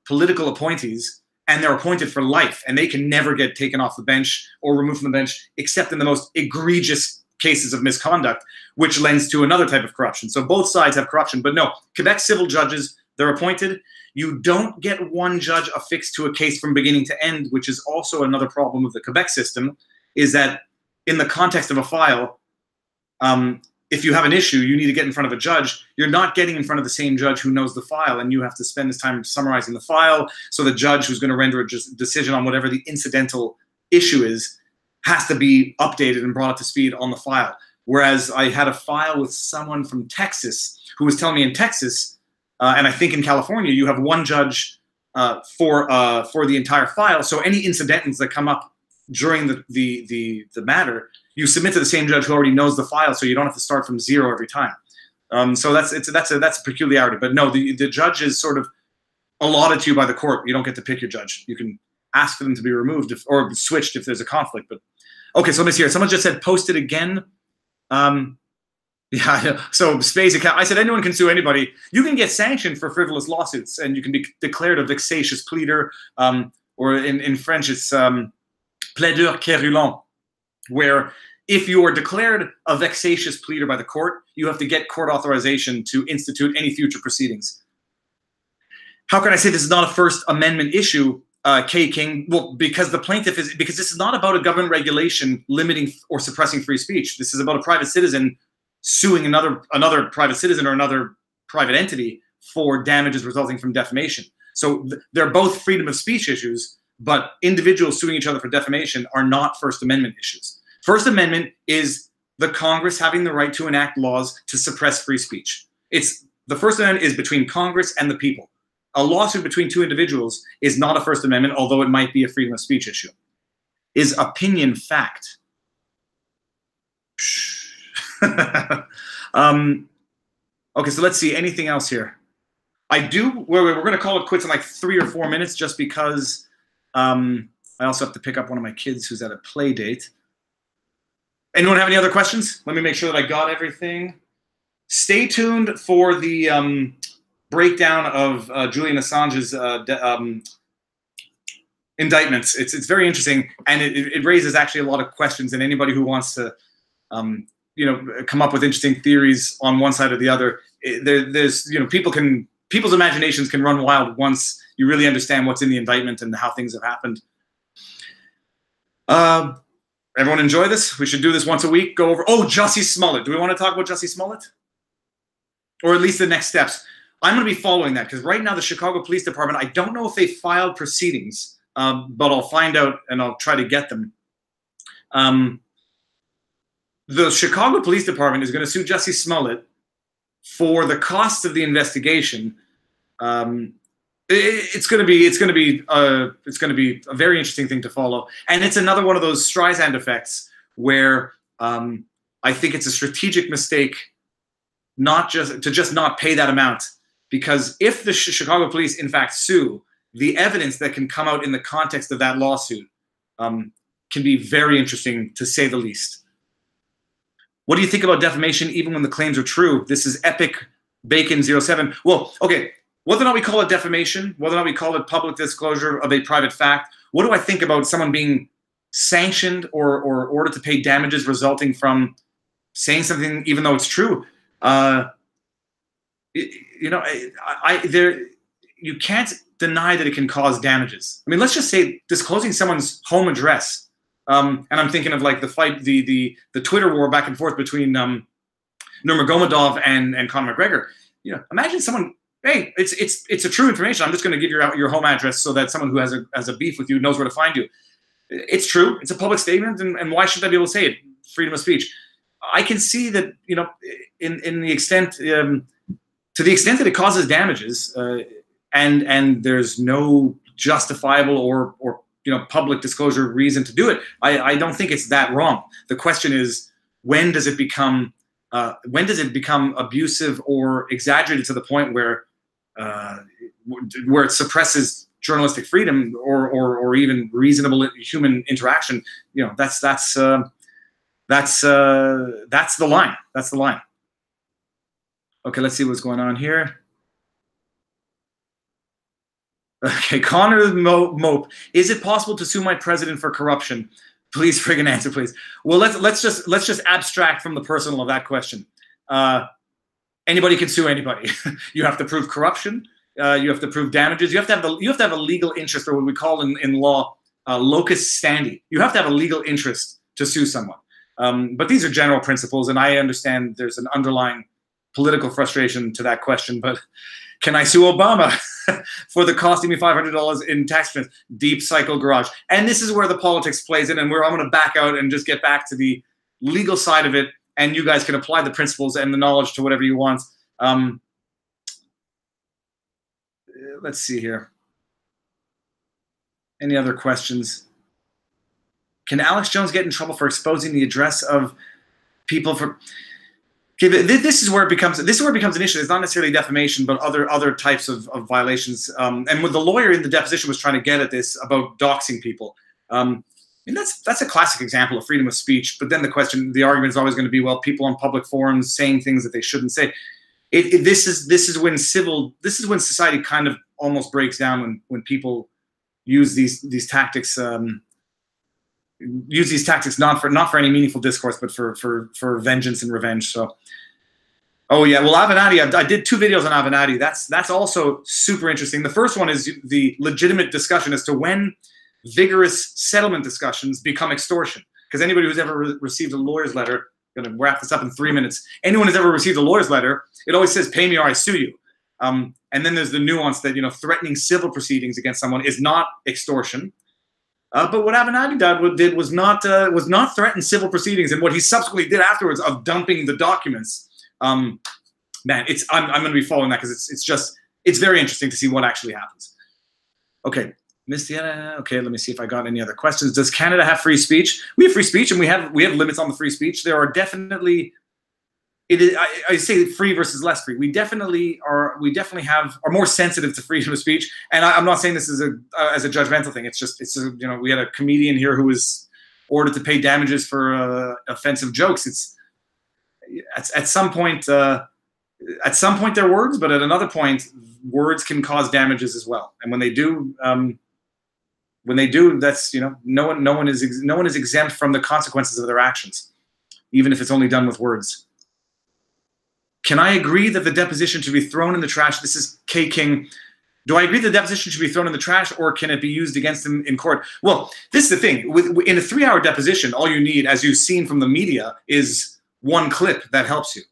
political appointees, and they're appointed for life, and they can never get taken off the bench or removed from the bench, except in the most egregious cases of misconduct, which lends to another type of corruption. So both sides have corruption. But no, Quebec civil judges, they're appointed. You don't get one judge affixed to a case from beginning to end, which is also another problem with the Quebec system, is that in the context of a file, if you have an issue, you need to get in front of a judge. You're not getting in front of the same judge who knows the file, and you have to spend this time summarizing the file. So the judge who's going to render a decision on whatever the incidental issue is has to be updated and brought up to speed on the file. Whereas I had a file with someone from Texas who was telling me in Texas, and I think in California, you have one judge for the entire file. So any incidentals that come up during the matter, you submit to the same judge who already knows the file, so you don't have to start from zero every time. So that's a peculiarity. But no, the judge is sort of allotted to you by the court. You don't get to pick your judge. You can ask for them to be removed or switched if there's a conflict. But okay, so let me see here. Someone just said post it again. Yeah, so space account. I said anyone can sue anybody. You can get sanctioned for frivolous lawsuits, and you can be declared a vexatious pleader, or in French it's plaideur querulant, where if you are declared a vexatious pleader by the court, you have to get court authorization to institute any future proceedings. How can I say this is not a First Amendment issue, K. King? Well, because because this is not about a government regulation limiting or suppressing free speech. This is about a private citizen suing another private citizen or another private entity for damages resulting from defamation. So they're both freedom of speech issues, but individuals suing each other for defamation are not First Amendment issues. First Amendment is the Congress having the right to enact laws to suppress free speech. The First Amendment is between Congress and the people. A lawsuit between two individuals is not a First Amendment, although it might be a freedom of speech issue. Is opinion fact? Okay, so let's see. Anything else here? We're going to call it quits in like 3 or 4 minutes, just because I also have to pick up one of my kids who's at a play date. Anyone have any other questions? Let me make sure that I got everything. Stay tuned for the breakdown of Julian Assange's indictments. It's very interesting, and it raises actually a lot of questions. And anybody who wants to come up with interesting theories on one side or the other, people's imaginations can run wild once you really understand what's in the indictment and how things have happened. Everyone enjoy this? We should do this once a week. Go over. Oh, Jussie Smollett. Do we want to talk about Jussie Smollett? Or at least the next steps. I'm going to be following that, because right now the Chicago Police Department, I don't know if they filed proceedings, but I'll find out and I'll try to get them. The Chicago Police Department is going to sue Jussie Smollett for the costs of the investigation. It's going to be a very interesting thing to follow, and it's another one of those Streisand effects where I think it's a strategic mistake not pay that amount, because if the Chicago police in fact sue, the evidence that can come out in the context of that lawsuit can be very interesting, to say the least. What do you think about defamation even when the claims are true? This is Epic Bacon 07. Well, okay, whether or not we call it defamation, whether or not we call it public disclosure of a private fact, what do I think about someone being sanctioned or ordered to pay damages resulting from saying something even though it's true. You know, you can't deny that it can cause damages. I mean, let's just say disclosing someone's home address. And I'm thinking of like the fight, the Twitter war back and forth between Nurmagomedov and Conor McGregor. You know, imagine someone, hey, it's a true information. I'm just going to give your home address so that someone who has a beef with you knows where to find you. It's true. It's a public statement, and why should I be able to say it? Freedom of speech. I can see that, you know, in the extent to the extent that it causes damages, and there's no justifiable or you know, public disclosure reason to do it. I don't think it's that wrong. The question is, when does it become abusive or exaggerated to the point where it suppresses journalistic freedom or even reasonable human interaction? You know, that's the line. That's the line. Okay, let's see what's going on here. Okay, Connor Mope, is it possible to sue my president for corruption? Please friggin' answer, please. Well, let's just abstract from the personal of that question. Anybody can sue anybody. You have to prove corruption. You have to prove damages. You have to have a legal interest, or what we call in law locus standi. You have to have a legal interest to sue someone. But these are general principles, and I understand there's an underlying political frustration to that question. But can I sue Obama for the costing me $500 in tax returns? Deep cycle garage. And this is where the politics plays in, and where I'm going to back out and just get back to the legal side of it, and you guys can apply the principles and the knowledge to whatever you want. Let's see here. Any other questions? Can Alex Jones get in trouble for exposing the address of people for... Okay, this is where it becomes an issue. It's not necessarily defamation, but other types of violations. And what the lawyer in the deposition was trying to get at this about doxing people. And that's a classic example of freedom of speech. But then the argument is always going to be, well, people on public forums saying things that they shouldn't say. This is when society kind of almost breaks down when people use these tactics. Use these tactics not for any meaningful discourse, but for vengeance and revenge. So, oh yeah, well, Avenatti, I did 2 videos on Avenatti. That's also super interesting. The first one is the legitimate discussion as to when vigorous settlement discussions become extortion. Because anybody who's ever received a lawyer's letter, I'm going to wrap this up in 3 minutes. Anyone who's ever received a lawyer's letter, it always says, "Pay me or I sue you." And then there's the nuance that, you know, threatening civil proceedings against someone is not extortion. But what Avenatti did was not threaten civil proceedings, and what he subsequently did afterwards of dumping the documents. Man, I'm going to be following that because it's very interesting to see what actually happens. Okay, okay, let me see if I got any other questions. Does Canada have free speech? We have free speech, and we have limits on the free speech. There are definitely. I say free versus less free. We definitely are more sensitive to freedom of speech. And I'm not saying this as a judgmental thing. You know, we had a comedian here who was ordered to pay damages for offensive jokes. It's at some point they're words, but at another point words can cause damages as well. And when they do, that's, you know, no one is exempt from the consequences of their actions, even if it's only done with words. Can I agree that the deposition should be thrown in the trash? This is K. King. Do I agree the deposition should be thrown in the trash, or can it be used against him in court? Well, this is the thing. In a 3-hour deposition, all you need, as you've seen from the media, is one clip that helps you.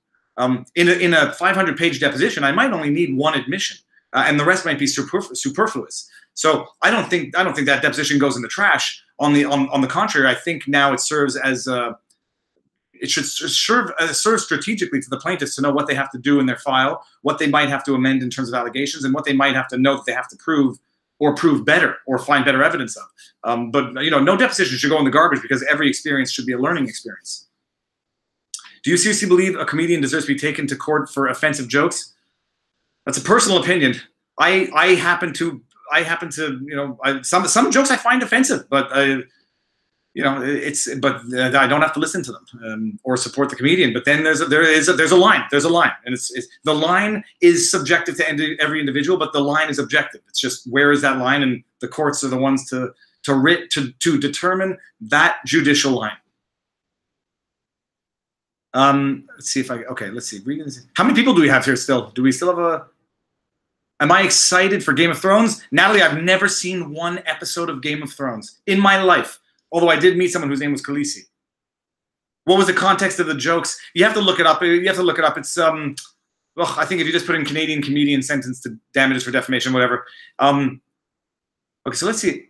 In a 500-page deposition, I might only need one admission, and the rest might be superfluous. So I don't think that deposition goes in the trash. On the contrary, I think now it serves as it should serve strategically to the plaintiffs to know what they have to do in their file, what they might have to amend in terms of allegations, and what they might have to know that they have to prove or prove better or find better evidence of. But you know, no deposition should go in the garbage, because every experience should be a learning experience. Do you seriously believe a comedian deserves to be taken to court for offensive jokes? That's a personal opinion. I happen to, you know, some jokes I find offensive, but you know, I don't have to listen to them or support the comedian. But then there's a line. There's a line, and the line is subjective to every individual, but the line is objective. It's just, where is that line, and the courts are the ones to to determine that judicial line. Let's see if let's see. How many people do we have here still? Do we still have a... Am I excited for Game of Thrones? Natalie, I've never seen one episode of Game of Thrones in my life, although I did meet someone whose name was Khaleesi. What was the context of the jokes? You have to look it up. It's, I think if you just put in Canadian comedian sentenced to damages for defamation, whatever. Okay, so let's see.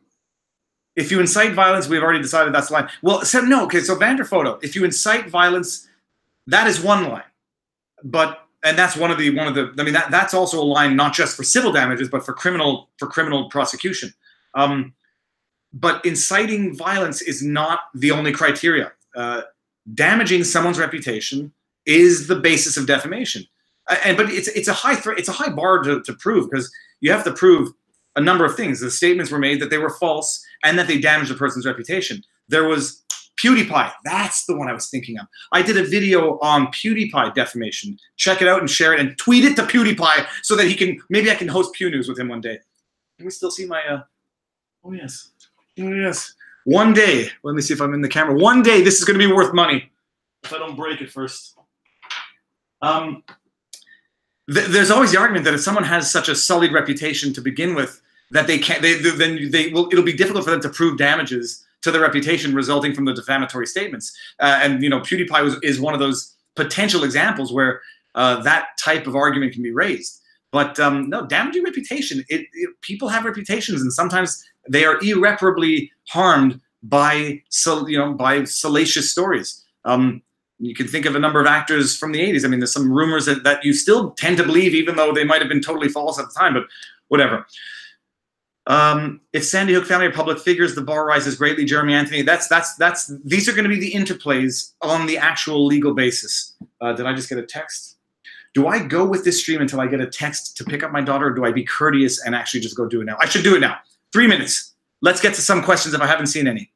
If you incite violence, we've already decided that's the line. Well, so no, okay, so Vanderfoto, if you incite violence, that is one line. And that's one of the, I mean, that's also a line not just for civil damages, but for criminal prosecution. But inciting violence is not the only criteria. Damaging someone's reputation is the basis of defamation. But it's a high bar to prove, because you have to prove a number of things. The statements were made that they were false and that they damaged the person's reputation. There was PewDiePie. That's the one I was thinking of. I did a video on PewDiePie defamation. Check it out and share it and tweet it to PewDiePie so that he can, maybe I can host Pew News with him one day. Can we still see my, oh yes. Oh yes. One day, let me see if I'm in the camera. One day this is going to be worth money if I don't break it first. There's always the argument that if someone has such a sullied reputation to begin with, that they can't, it'll be difficult for them to prove damages to their reputation resulting from the defamatory statements. And you know, PewDiePie is one of those potential examples where that type of argument can be raised. But no, damaging reputation. People have reputations, and sometimes they are irreparably harmed by salacious stories. You can think of a number of actors from the 80s. I mean, there's some rumors that you still tend to believe, even though they might have been totally false at the time. But whatever. If Sandy Hook family are public figures, the bar rises greatly. Jeremy Anthony, these are going to be the interplays on the actual legal basis. Did I just get a text? Do I go with this stream until I get a text to pick up my daughter, or do I be courteous and actually just go do it now? I should do it now. 3 minutes. Let's get to some questions if I haven't seen any.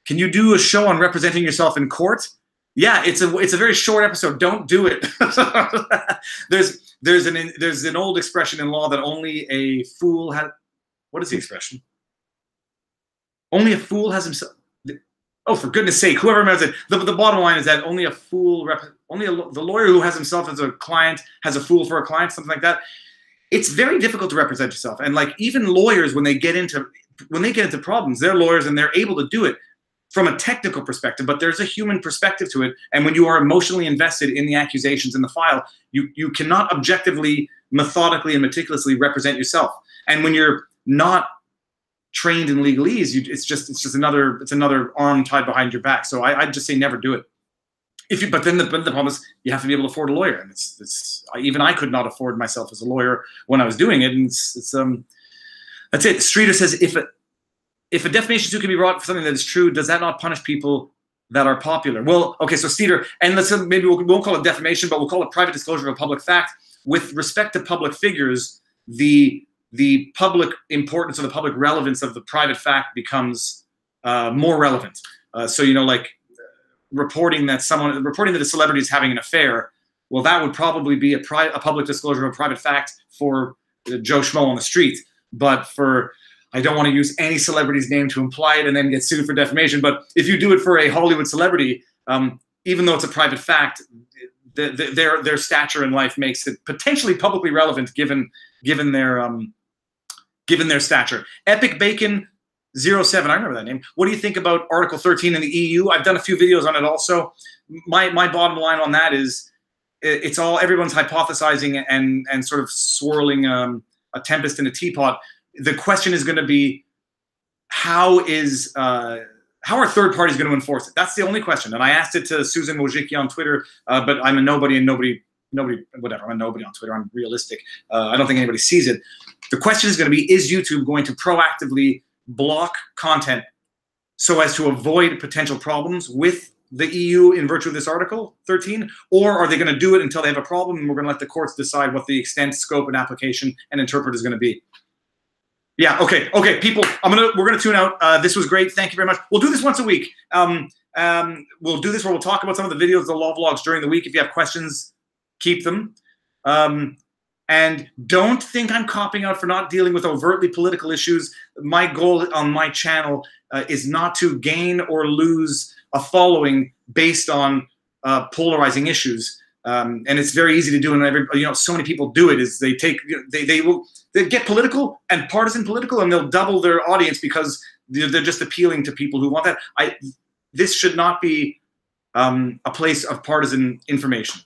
Can you do a show on representing yourself in court? Yeah, it's a very short episode. Don't do it. there's an old expression in law that only a fool has. What is the expression? Only a fool has himself. Oh, for goodness sake! Whoever remembers it. The bottom line is that only a fool, the lawyer who has himself as a client has a fool for a client, something like that. It's very difficult to represent yourself, and like even lawyers, when they get into problems, they're lawyers and they're able to do it from a technical perspective, but there's a human perspective to it. And when you are emotionally invested in the accusations in the file, you cannot objectively, methodically, and meticulously represent yourself. And when you're not trained in legalese, it's just another arm tied behind your back. So I'd just say never do it. But then the problem is you have to be able to afford a lawyer, and even I could not afford myself as a lawyer when I was doing it. And that's it. Streeter says if a defamation suit can be brought for something that is true, does that not punish people that are popular? Well, okay, so Streeter, and maybe we won't call it defamation, but we'll call it private disclosure of a public fact. With respect to public figures, the public importance or the public relevance of the private fact becomes more relevant. So, you know, like reporting that a celebrity is having an affair, well, that would probably be a public disclosure of a private fact for Joe Schmo on the street. But I don't want to use any celebrity's name to imply it and then get sued for defamation. But if you do it for a Hollywood celebrity, even though it's a private fact, their stature in life makes it potentially publicly relevant given their stature. Epic Bacon 07, I remember that name. What do you think about Article 13 in the EU? I've done a few videos on it also. My bottom line on that is everyone's hypothesizing and sort of swirling a tempest in a teapot. The question is going to be how are third parties going to enforce it? That's the only question. And I asked it to Susan Wojcicki on Twitter, but I'm a nobody and nobody, whatever. I'm a nobody on Twitter. I'm realistic. I don't think anybody sees it. The question is going to be, is YouTube going to proactively block content so as to avoid potential problems with the EU in virtue of this Article 13? Or are they going to do it until they have a problem and we're going to let the courts decide what the extent, scope, and application and interpret is going to be? Yeah, okay, people, we're gonna tune out. This was great. Thank you very much. We'll do this once a week. We'll do this where we'll talk about some of the videos, the law vlogs during the week. If you have questions, keep them. And And don't think I'm copping out for not dealing with overtly political issues. My goal on my channel is not to gain or lose a following based on polarizing issues. And it's very easy to do, and so many people do it. Is they get political and partisan political, and they'll double their audience because they're just appealing to people who want that. This should not be a place of partisan information.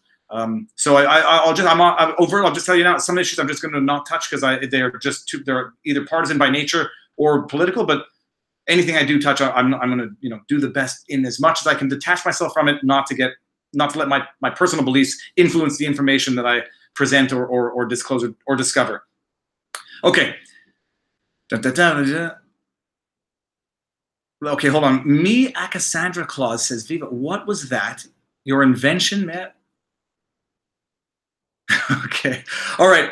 So I'll just tell you now, some issues I'm just going to not touch because they're either partisan by nature or political. But anything I do touch, I'm going to do the best in as much as I can detach myself from it, not to let my personal beliefs influence the information that I present or disclose or discover. Okay. Okay, hold on. Me, Cassandra Claus says, Viva, what was that? Your invention, Matt? Okay. All right.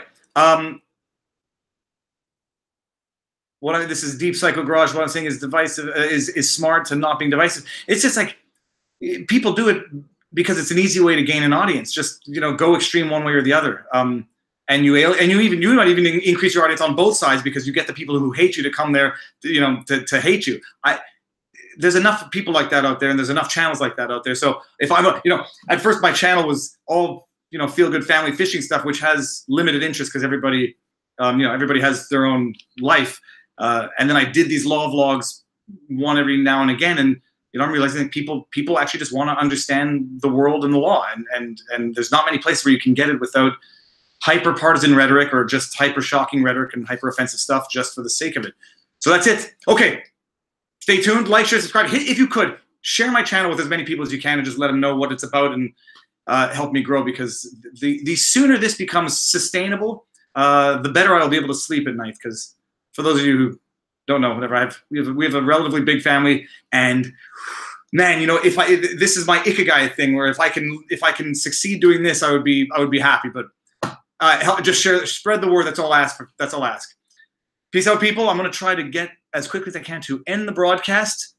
This is Deep Psycho Garage. What I'm saying is divisive, is smart to not being divisive. It's just like people do it because it's an easy way to gain an audience. Just go extreme one way or the other. And you might even increase your audience on both sides because you get the people who hate you to come there, to hate you. There's enough people like that out there, and there's enough channels like that out there. So if I'm at first my channel was all feel good family fishing stuff, which has limited interest because everybody has their own life. And then I did these law vlogs one every now and again, and I'm realizing that people actually just want to understand the world and the law, and there's not many places where you can get it without hyper partisan rhetoric or just hyper shocking rhetoric and hyper offensive stuff just for the sake of it. So that's it. Okay. Stay tuned, like, share, subscribe. If you could, share my channel with as many people as you can and just let them know what it's about and help me grow, because the sooner this becomes sustainable, the better I'll be able to sleep at night. Because for those of you who don't know, we have a relatively big family, and man, this is my ikigai thing, where if I can succeed doing this, I would be happy. But just spread the word. That's all I ask. Peace out, people. I'm going to try to get as quickly as I can to end the broadcast.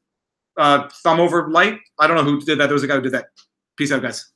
Thumb over light. I don't know who did that. There was a guy who did that. Peace out, guys.